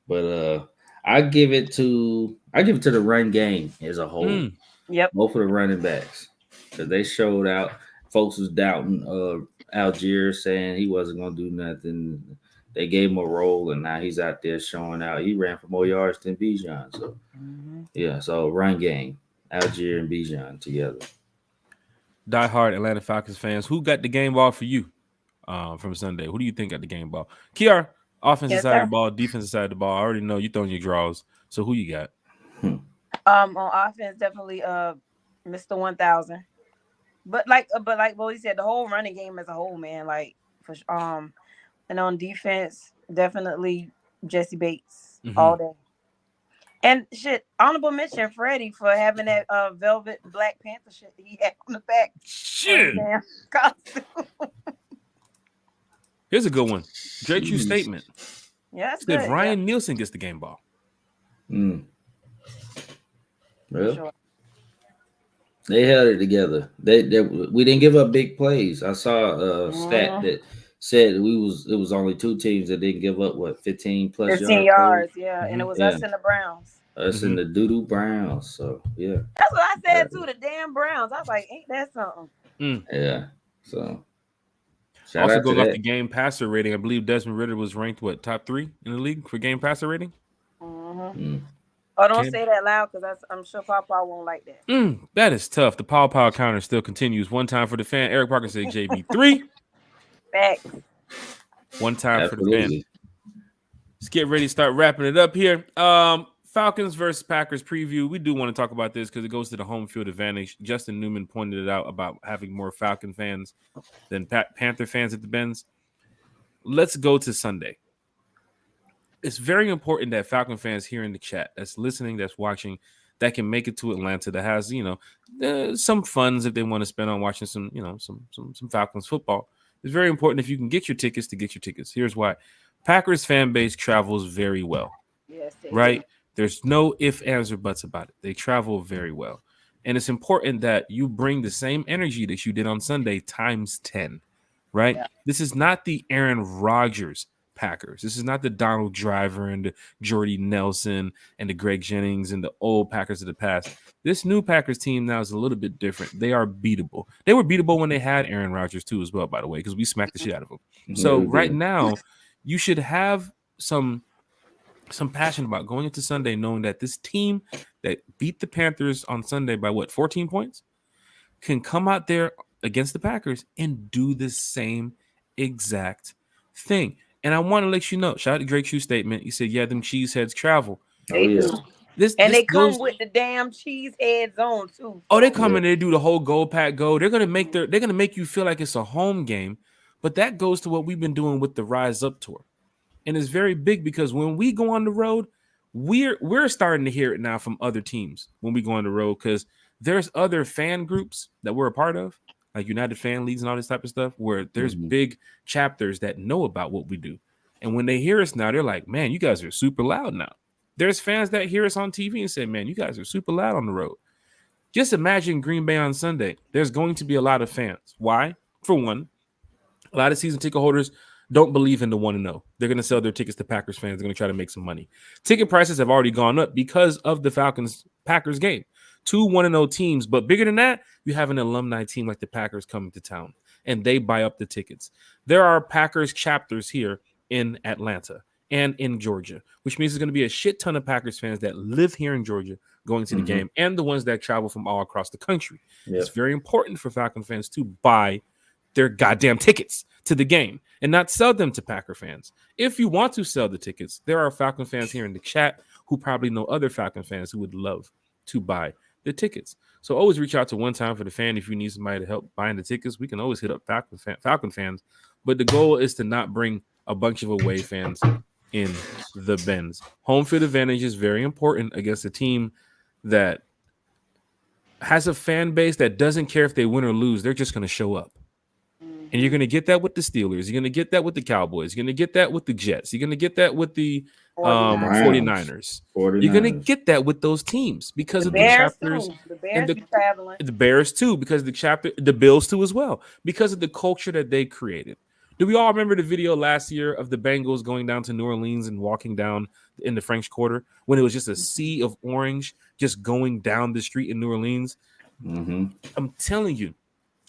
but I give it to the run game as a whole. Yep. Both of the running backs, because they showed out. Folks was doubting Algier, saying he wasn't gonna do nothing. They gave him a role, and now he's out there showing out. He ran for more yards than Bijan. So yeah, so run game, Algier and Bijan together. Diehard Atlanta Falcons fans, who got the game ball for you from Sunday? Who do you think got the game ball? Kiara, offensive side of the ball, defensive side of the ball. I already know you throwing your draws. So who you got? On offense, definitely Mr. 1000. But like what he said, the whole running game as a whole, man. Like for and on defense, definitely Jesse Bates all day. And shit, honorable mention Freddie for having that velvet Black Panther shit that he had on the back. Shit. Here's a good one. Drake True statement. Yeah, that's good. If Ryan Nielsen gets the game ball. Well, sure. They held it together. We didn't give up big plays. I saw a stat that said it was only two teams that didn't give up 15 yards. Yeah, and it was us and the Browns. Us and the doo-doo Browns. So yeah. That's what I said too, the damn Browns. I was like, ain't that something? Yeah. So also going off the game passer rating, I believe Desmond Ridder was ranked top 3 in the league for game passer rating. Oh, don't say that loud because I'm sure Papa won't like that. That is tough. The pow counter still continues. One time for the fan. Eric Parker said JB3. Facts. One time for the fan. Let's get ready to start wrapping it up here. Falcons versus Packers preview. We do want to talk about this because it goes to the home field advantage. Justin Newman pointed it out about having more Falcon fans than Panther fans at the Benz. Let's go to Sunday. It's very important that Falcon fans here in the chat, that's listening, that's watching, that can make it to Atlanta, that has, some funds if they want to spend on watching some Falcons football. It's very important if you can get your tickets to get your tickets. Here's why. Packers fan base travels very well. Yes, right? There's no ifs, ands, or buts about it. They travel very well. And it's important that you bring the same energy that you did on Sunday times 10, right? Yeah. This is not the Aaron Rodgers Packers. This is not the Donald Driver and the Jordy Nelson and the Greg Jennings and the old Packers of the past. This new Packers team now is a little bit different. They are beatable. They were beatable when they had Aaron Rodgers too as well, by the way, because we smacked the shit out of them. So right now, you should have some passion about going into Sunday knowing that this team that beat the Panthers on Sunday by 14 points can come out there against the Packers and do the same exact thing. And I want to let you know, shout out to Drake True statement. He said, yeah, them cheeseheads travel. They do. They come with the damn cheese heads on too. Oh, they come in there, do the whole gold pack go. They're gonna make you feel like it's a home game, but that goes to what we've been doing with the Rise Up tour. And it's very big because when we go on the road, we're starting to hear it now from other teams when we go on the road because there's other fan groups that we're a part of, like United Fan Leagues and all this type of stuff, where there's big chapters that know about what we do. And when they hear us now, they're like, man, you guys are super loud now. There's fans that hear us on TV and say, man, you guys are super loud on the road. Just imagine Green Bay on Sunday. There's going to be a lot of fans. Why? For one, a lot of season ticket holders don't believe in the 1-0. They're going to sell their tickets to Packers fans. They're going to try to make some money. Ticket prices have already gone up because of the Falcons-Packers game. 2 1-0 teams, but bigger than that, you have an alumni team like the Packers coming to town, and they buy up the tickets. There are Packers chapters here in Atlanta and in Georgia, which means there's going to be a shit ton of Packers fans that live here in Georgia going to the game, and the ones that travel from all across the country. Yep. It's very important for Falcon fans to buy their goddamn tickets to the game and not sell them to Packer fans. If you want to sell the tickets, there are Falcon fans here in the chat who probably know other Falcon fans who would love to buy the tickets. So always reach out to One Time for the Fan if you need somebody to help buying the tickets. We can always hit up Falcon fans, but the goal is to not bring a bunch of away fans in the Benz. Home field advantage is very important against a team that has a fan base that doesn't care if they win or lose. They're just going to show up. And you're going to get that with the Steelers. You're going to get that with the Cowboys. You're going to get that with the Jets. You're going to get that with the 49ers. You're going to get that with those teams because of the chapters. The Bears be traveling. The Bears too, because the Bills too as well, because of the culture that they created. Do we all remember the video last year of the Bengals going down to New Orleans and walking down in the French Quarter when it was just a sea of orange just going down the street in New Orleans? Mm-hmm. I'm telling you,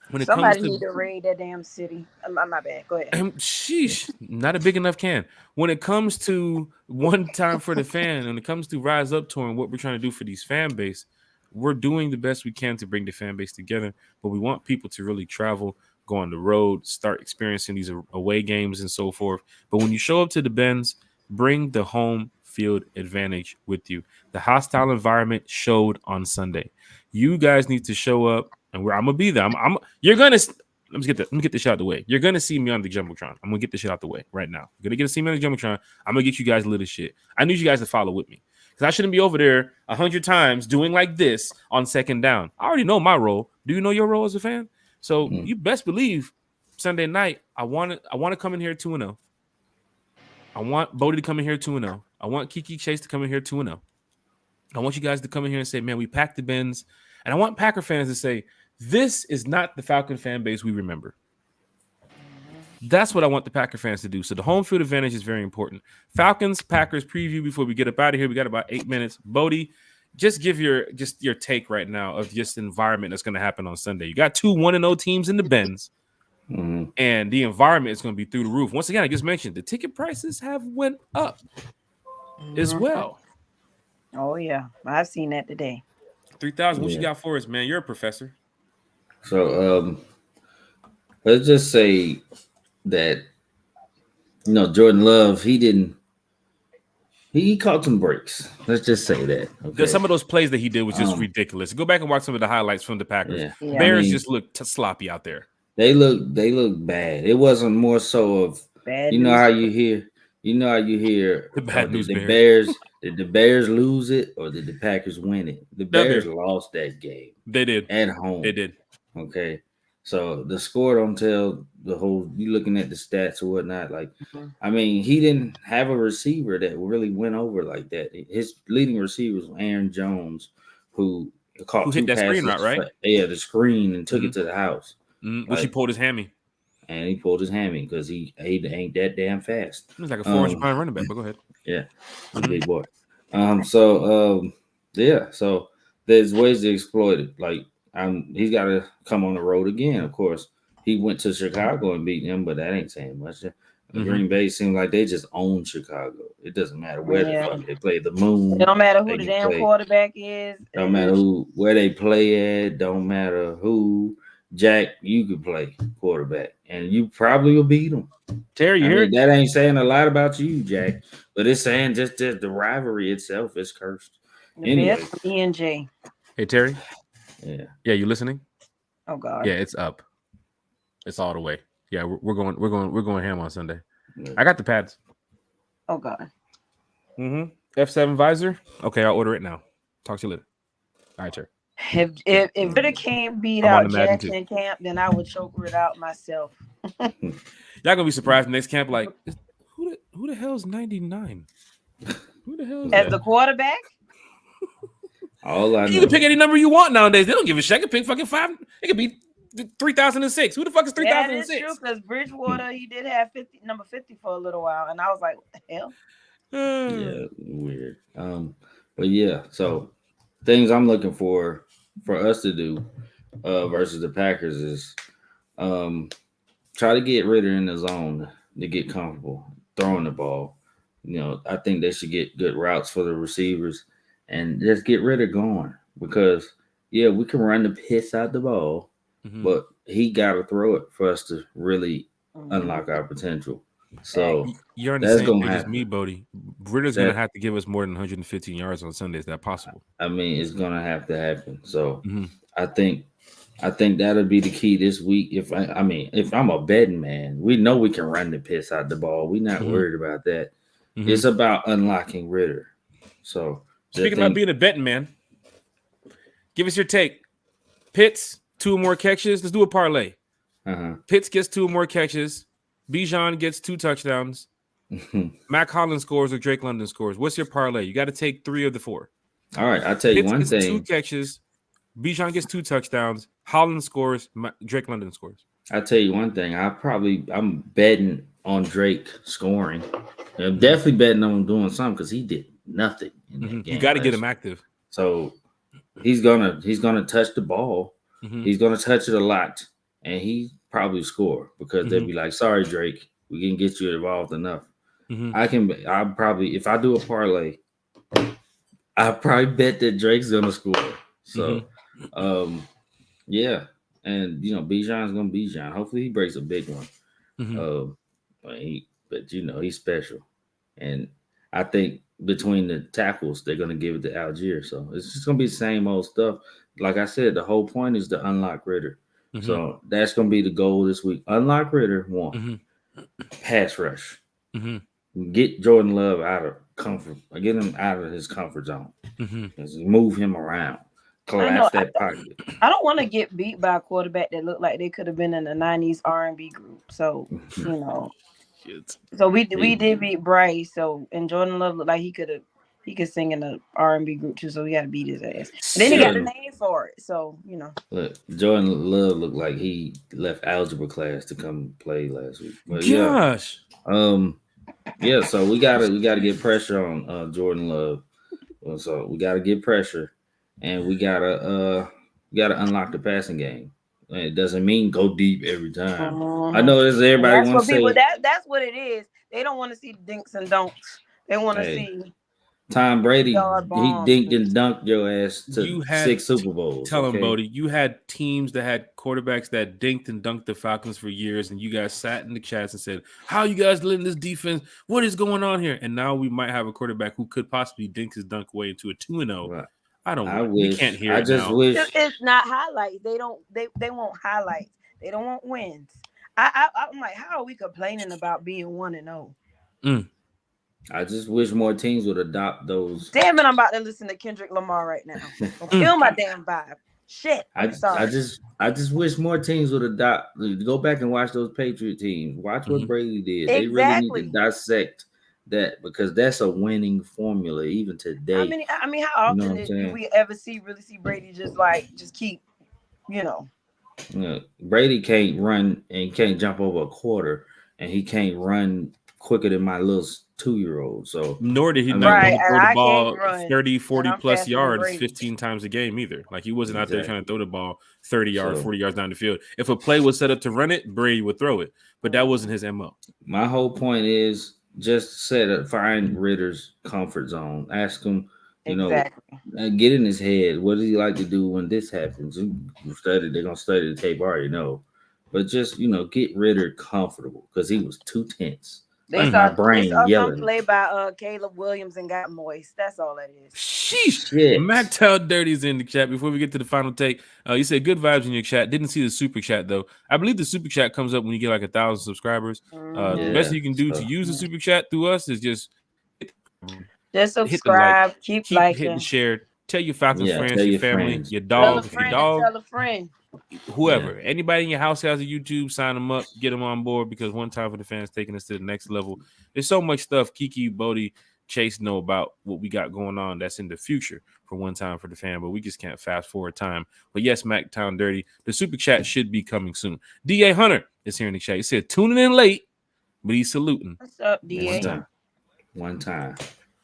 when Somebody it comes need to raid that damn city. My bad. Go ahead. sheesh, not a big enough can. When it comes to one time for the fan, when it comes to Rise Up Tour and what we're trying to do for these fan base, we're doing the best we can to bring the fan base together. But we want people to really travel, go on the road, start experiencing these away games and so forth. But when you show up to the Benz, bring the home field advantage with you. The hostile environment showed on Sunday. You guys need to show up, and I'm gonna be there. You're gonna. Let me get this shit out the way. You're gonna see me on the Jumbotron. I'm gonna get this shit out the way right now. You're gonna get to see me on the Jumbotron. I'm gonna get you guys a little shit. I need you guys to follow with me because I shouldn't be over there 100 times doing like this on second down. I already know my role. Do you know your role as a fan? So you best believe Sunday night. I want to come in here 2-0. I want Bodie to come in here 2-0. I want Kiki Chase to come in here 2-0. I want you guys to come in here and say, man, we packed the Benz. And I want Packer fans to say, this is not the Falcon fan base we remember. That's what I want the Packer fans to do. So the home field advantage is very important. Falcons, Packers preview before we get up out of here. We got about 8 minutes. Bodie, just give your take right now of just the environment that's going to happen on Sunday. You got 2 1-0 teams in the Benz. And the environment is going to be through the roof. Once again, I just mentioned the ticket prices have went up as well. Oh, yeah. I've seen that today. 3,000. What you got for us, man? You're a professor. So let's just say that Jordan Love, he caught some breaks. Let's just say that. Okay? Some of those plays that he did was just ridiculous. Go back and watch some of the highlights from the Packers. Yeah. Bears just looked sloppy out there. They look bad. It wasn't more so of bad you know how you hear the bad news. Did the Bears lose it or did the Packers win it? The Bears lost that game. They did at home. They did. Okay. So the score don't tell the whole. You looking at the stats or whatnot. Like, I mean, he didn't have a receiver that really went over like that. His leading receiver was Aaron Jones, who caught hit that screen route, right? Yeah, the screen and took it to the house. Which he pulled his hammy. And he pulled his hammy because he ain't that damn fast. He's like a 400-pound running back. But go ahead. Yeah, big boy. So there's ways to exploit it. Like, he's got to come on the road again. Of course, he went to Chicago and beat them, but that ain't saying much. Green Bay seems like they just own Chicago. It doesn't matter where the fuck they play. The moon. It don't matter who the damn quarterback is. Don't matter where they play at. Don't matter who. Jack, you could play quarterback, and you probably will beat them. Terry, that ain't saying a lot about you, Jack, but it's saying just the rivalry itself is cursed. Anyway, E&J. Hey, Terry. Yeah, you listening? Oh God. Yeah, it's up. It's all the way. Yeah, we're going ham on Sunday. Yeah. I got the pads. Oh God. F7 visor. Okay, I'll order it now. Talk to you later. All right, Terry. If Ritter can't beat out Jackson Camp, then I would choke it out myself. Y'all gonna be surprised next camp. Like, who the hell's 99? Who the hell is as the quarterback? All I know. You can pick any number you want nowadays. They don't give a shit. I can pick fucking 5. It could be 3006. Who the fuck is 3006? Yeah, that's true. Because Bridgewater, he did have number 50 for a little while, and I was like, what the hell? Yeah, weird. But yeah, so things I'm looking for us to do versus the Packers is try to get Ritter in the zone to get comfortable throwing the ball. I think they should get good routes for the receivers and just get Ritter going because, we can run the piss out the ball, but he got to throw it for us to really unlock our potential. So you're on the same page as me, Bodie. Ritter's going to have to give us more than 115 yards on Sunday. Is that possible? I mean, it's going to have to happen. So I think that'll be the key this week. If I'm a betting man, we know we can run the piss out the ball. We're not worried about that. It's about unlocking Ritter. So speaking about being a betting man, give us your take. Pitts, 2 more catches. Let's do a parlay. Pitts gets 2 more catches. Bijan gets 2 touchdowns. Mac Hollins scores or Drake London scores. What's your parlay? You got to take 3 of the 4. All right, I'll tell you one thing. 2 catches. Bijan gets 2 touchdowns. Hollins scores. Drake London scores. I'll tell you one thing. I'm betting on Drake scoring. I'm definitely betting on him doing something because he did nothing in that game. You got to get him active. So he's gonna touch the ball. He's gonna touch it a lot, and he probably score because they'll be like, "Sorry, Drake, we didn't get you involved enough." I'll probably, if I do a parlay, I probably bet that Drake's gonna score. So, yeah, and Bijan's gonna Bijan. Hopefully, he breaks a big one. But he's special, and I think between the tackles, they're gonna give it to Algier. So it's just gonna be the same old stuff. Like I said, the whole point is to unlock Ritter. So that's gonna be the goal this week. Unlock Ritter, one. Pass rush. Get Jordan Love out of comfort. Get him out of his comfort zone. Move him around. Collapse that pocket. I don't want to get beat by a quarterback that looked like they could have been in the 90s R&B group. So, so we did beat Bryce. So, and Jordan Love looked like he could sing in the R&B group too. So we got to beat his ass. And then he got the name for it. So, Look, Jordan Love looked like he left algebra class to come play last week. But Gosh. Yeah, so we gotta get pressure on Jordan Love. So we gotta get pressure, and we gotta unlock the passing game. It doesn't mean go deep every time. I know this everybody wants to say. That's what it is. They don't want to see dinks and donks. They want to see Tom Brady. He dinked and dunked your ass to 6 Super Bowls. Tell him, Bodie, you had teams that had quarterbacks that dinked and dunked the Falcons for years, and you guys sat in the chats and said, "How you guys letting this defense? What is going on here?" And now we might have a quarterback who could possibly dink his dunk way into a 2-0. Right. We can't hear it now. Wish it's not highlights. They want highlights. They don't want wins. I'm like, how are we complaining about being 1-0? I just wish more teams would adopt those. Damn it, I'm about to listen to Kendrick Lamar right now. Kill my damn vibe. Shit. I'm sorry. I just wish more teams would adopt. Go back and watch those Patriot teams. Watch what Brady did. Exactly. They really need to dissect that because that's a winning formula even today. I mean, how often do we ever really see Brady just keep, Brady can't run and can't jump over a quarter, and he can't run quicker than my little 2-year-old. So nor did he throw the ball 30, 40 plus yards 15 times a game either. Like he wasn't out there trying to throw the ball 30 yards, 40 yards down the field. If a play was set up to run it, Brady would throw it, but that wasn't his MO. My whole point is just find Ritter's comfort zone. Ask him, get in his head. What does he like to do when this happens? They're gonna study the tape, I already know. But just get Ritter comfortable because he was too tense. They saw some play by Caleb Williams and got moist. That's all that is. Sheesh. Yeah. MacTown Dirty's in the chat. Before we get to the final take, you said good vibes in your chat. Didn't see the super chat though. I believe the super chat comes up when you get like 1,000 subscribers. The best you can do to use the super chat through us is just subscribe, keep liking, hitting share. Tell your Falcons friends, your family, your dog, tell a friend. Whoever, anybody in your house has a YouTube, sign them up, get them on board because one time for the fans taking us to the next level. There's so much stuff Kiki, Bodie, Chase know about what we got going on that's in the future for one time for the fan, but we just can't fast forward time. But yes, MacTown Dirty, the super chat should be coming soon. DA Hunter is here in the chat. He said tuning in late, but he's saluting. What's up, DA? One time.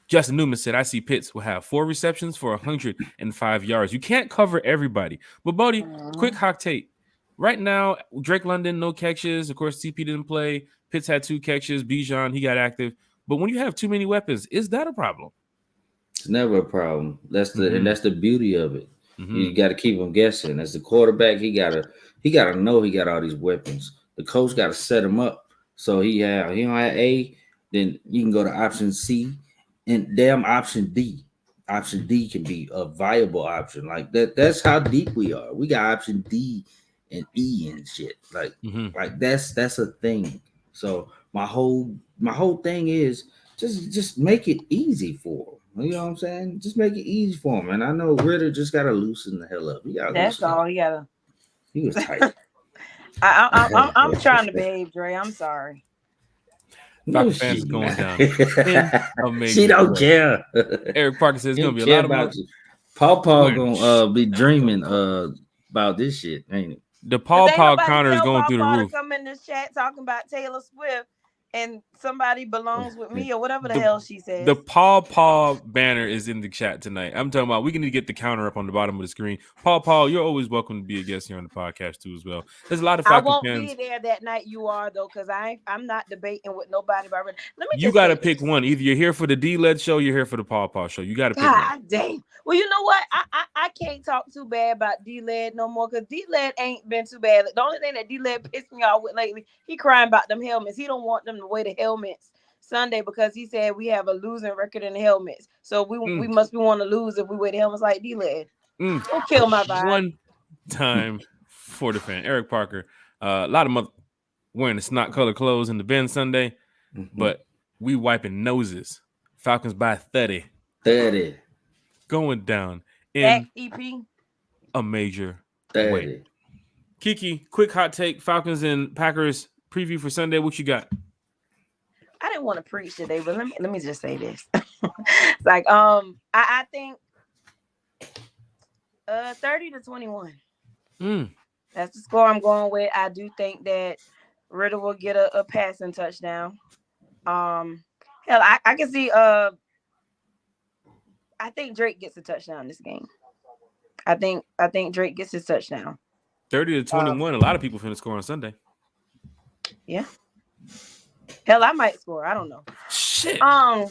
Justin Newman said, I see Pitts will have 4 receptions for 105 yards. You can't cover everybody. But, Bodie, quick hot take. Right now, Drake London, no catches. Of course, CP didn't play. Pitts had 2 catches. Bijan, he got active. But when you have too many weapons, is that a problem? It's never a problem. And that's the beauty of it. You got to keep them guessing. As the quarterback, he gotta know he got all these weapons. The coach got to set him up. So he don't have A, then you can go to option C. And damn option D. Option D can be a viable option. Like that. That's how deep we are. We got option D and E and shit. Like that's a thing. So my whole thing is just make it easy for him. You know what I'm saying? Just make it easy for him. And I know Ritter just gotta loosen the hell up. That's all he gotta. He was tight. I'm trying to behave, Dre. I'm sorry. Falcon fans going down. She don't care. Eric Parker says it's gonna be a lot about you. Paul gonna be dreaming about this shit, ain't it? The Paw Ain't Paw nobody counter is tell going Paw through the Paw to roof. come in this chat talking about Taylor Swift and somebody belongs with me or whatever the hell she says. The Paw Paw banner is in the chat tonight. I'm talking about we can need to get the counter up on the bottom of the screen. Paw Paw, you're always welcome to be a guest here on the podcast too as well. There's a lot of I Falcon won't fans. be there that night. You are though, because I'm not debating with nobody about it. Let me You just got to say pick this. one. Either you're here for the D-Led show, you're here for the Paw Paw show. You got to pick one. God dang. Well, you know what? I can't talk too bad about D-Led no more because D-Led ain't been too bad. The only thing that D-Led pissed me off with lately, he crying about them helmets. He don't want them to wear the helmets Sunday because he said we have a losing record in the helmets. So we must be want to lose if we wear the helmets like D-Led. Don't kill my vibe. One time for the fan. Eric Parker. A lot of mother wearing the snot color clothes in the Benz Sunday, but we wiping noses. Falcons by 30. 30. Going down in Back EP. a major 30. way. Kiki, quick hot take. Falcons and Packers preview for Sunday. What you got? I didn't want to preach today, but let me just say this. It's like I think 30-21. That's the score I'm going with. I do think that Ritter will get a passing touchdown. Hell, I can see I think Drake gets a touchdown this game. I think Drake gets his touchdown. 30-21. A lot of people finna score on Sunday. Yeah. Hell, I might score. I don't know. Shit. But I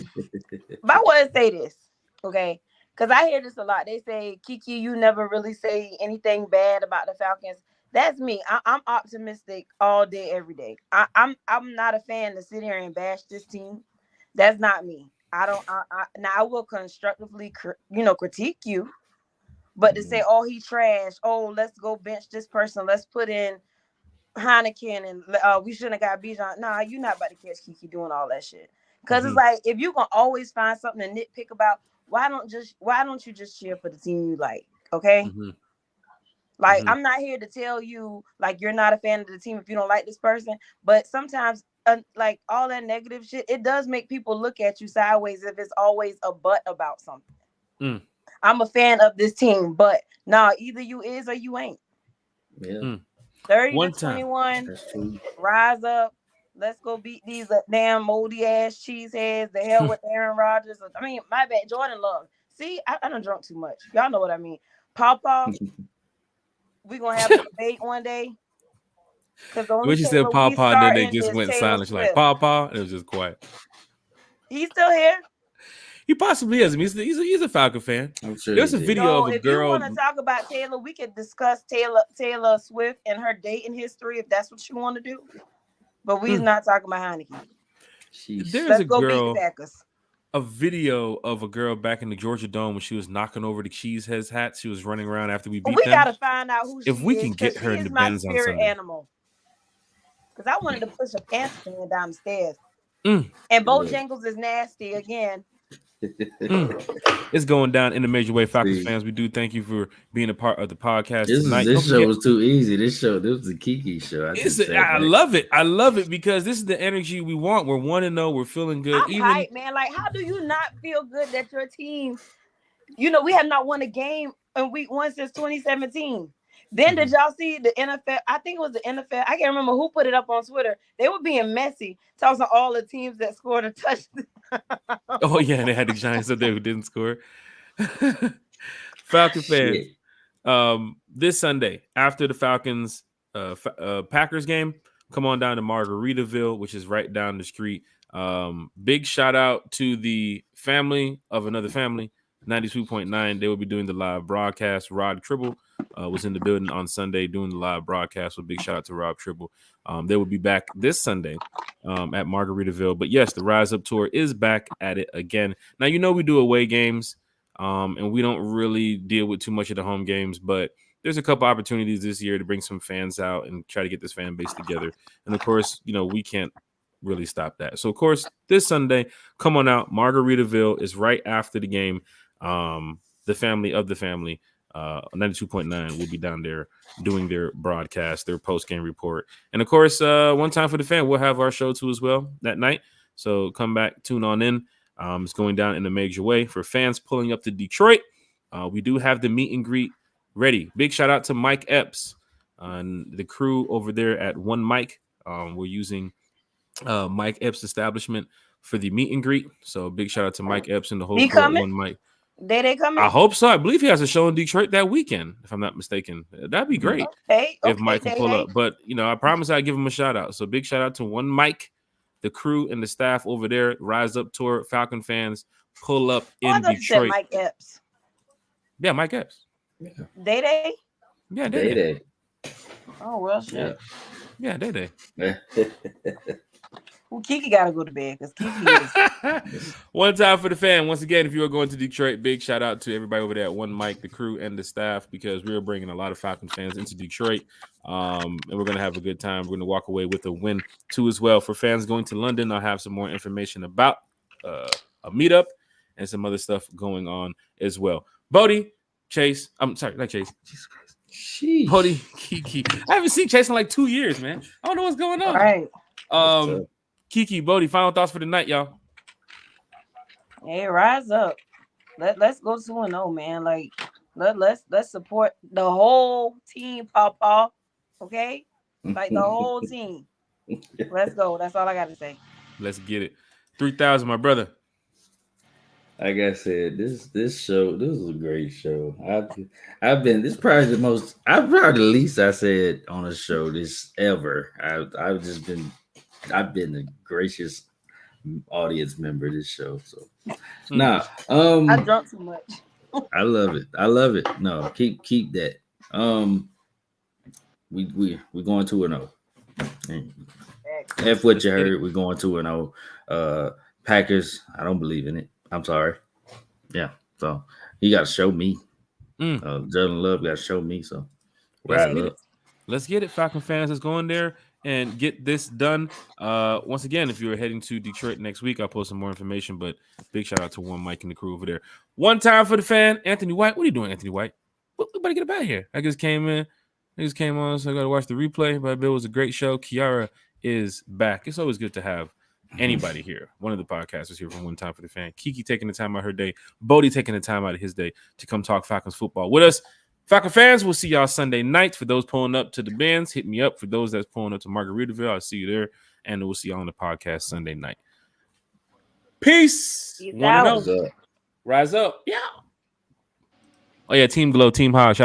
want to say this, okay? Because I hear this a lot. They say, Kiki, you never really say anything bad about the Falcons. That's me. I'm optimistic all day, every day. I'm not a fan to sit here and bash this team. That's not me. Now I will constructively, critique you, but to say, oh, he trash. Oh, let's go bench this person. Let's put in Heineken and we shouldn't have got Bijan. Nah, you're not about to catch Kiki doing all that shit. Because it's like if you can always find something to nitpick about, why don't you just cheer for the team you like? Okay. Like I'm not here to tell you like you're not a fan of the team if you don't like this person, but sometimes like all that negative shit, it does make people look at you sideways if it's always a but about something. I'm a fan of this team, but either you is or you ain't. Yeah. 30-21. Rise up. Let's go beat these damn moldy ass cheeseheads. The hell with Aaron Rodgers. I mean, my bad. Jordan Love. See, I done drunk too much. Y'all know what I mean. Papa, we gonna have a debate one day. When you said Papa, then they just went silent. Like Papa, it was just quiet. He's still here. He possibly is. I mean, he's a Falcon fan. I'm sure there's a video of a girl. If you want to talk about Taylor, we could discuss Taylor Swift and her dating history if that's what you want to do. But we're not talking about Heineken. There's a video of a girl back in the Georgia Dome when she was knocking over the Cheeseheads hats. She was running around after we beat them. We gotta find out who she is. If we can get her in the Benz on Sunday. Animal. Because I wanted to push a Panther fan down the stairs. And Bojangles is nasty again. It's going down in a major way. Falcons fans, we do thank you for being a part of the podcast tonight. This show was too easy. This was a Kiki show. I love it. I love it because this is the energy we want. We're 1-0. We're feeling good. I'm hyped, man. Like, how do you not feel good that your team, we have not won a game in week 1 since 2017. Then did y'all see the NFL? I think it was the NFL. I can't remember who put it up on Twitter. They were being messy, talking to all the teams that scored a touchdown. Oh yeah, they had the Giants up there who didn't score. Falcon fans, this Sunday after the Falcons Packers game, come on down to Margaritaville, which is right down the street. Big shout out to the family of another family, 92.9. They will be doing the live broadcast. Rod Tribble was in the building on Sunday doing the live broadcast. So big shout out to Rob Tribble. They will be back this Sunday at Margaritaville. But yes, the Rise Up tour is back at it again. Now, we do away games and we don't really deal with too much of the home games, but there's a couple opportunities this year to bring some fans out and try to get this fan base together. And of course, we can't really stop that. So of course, this Sunday, come on out. Margaritaville is right after the game. The family of the family, 92.9 will be down there doing their broadcast, their post-game report. And of course, one time for the fan, we'll have our show too as well that night. So come back, tune on in. It's going down in a major way for fans pulling up to Detroit. We do have the meet and greet ready. Big shout out to Mike Epps. The crew over there at One Mic, we're using Mike Epps' establishment for the meet and greet. So big shout out to Mike Epps and the whole crew at One Mic. They coming? I hope so. I believe he has a show in Detroit that weekend, if I'm not mistaken. That'd be great if Mike can pull up. But I promise I'd give him a shout out. So big shout out to One Mic, the crew and the staff over there. Rise Up Tour, Falcon fans, pull up in Detroit. Mike Epps. Yeah, Mike Epps. Yeah. Day. Yeah, Day. Oh well, shit. Yeah, Day. Well, Kiki gotta go to bed because Kiki is. One time for the fan. Once again, if you are going to Detroit, big shout out to everybody over there at One Mic, the crew and the staff, because we are bringing a lot of Falcon fans into Detroit, and we're gonna have a good time. We're gonna walk away with a win too as well. For fans going to London, I'll have some more information about a meetup and some other stuff going on as well. Bodie, Chase, I'm sorry, not Chase. Jesus Christ. Sheesh. Bodie, Kiki. I haven't seen Chase in like 2 years, man. I don't know what's going on. All right. Kiki, Bodie, final thoughts for the night, y'all. Hey, rise up. Let's go 2-0, man. Like let's support the whole team, Paw. Okay? Like the whole team. Let's go. That's all I got to say. Let's get it. 3,000, my brother. Like I said, this is a great show. I've been this is probably the least I said on a show this ever. I've been a gracious audience member of this show. So I drunk too much. I love it. No, keep that. We're going 2-0. F what you heard, we're going 2-0. Packers, I don't believe in it. I'm sorry. Yeah, so he got to show me. Jordan Love got to show me. So let's get it, Falcon fans. Let's go in there and get this done. Once again, if you're heading to Detroit next week, I'll post some more information. But big shout out to One Mic and the crew over there. One time for the fan, Anthony White. What are you doing, Anthony White? We better get about here. I just came in. I just came on, so I got to watch the replay. But it was a great show. Kiara is back. It's always good to have anybody here. One of the podcasters here from One Time for the Fan. Kiki taking the time out of her day. Bodie taking the time out of his day to come talk Falcons football with us. Falcon fans, we'll see y'all Sunday night. For those pulling up to the Benz, hit me up. For those that's pulling up to Margaritaville, I'll see you there. And we'll see y'all on the podcast Sunday night. Peace. Rise up. Yeah. Oh, yeah. Team Glow, Team High. Shout out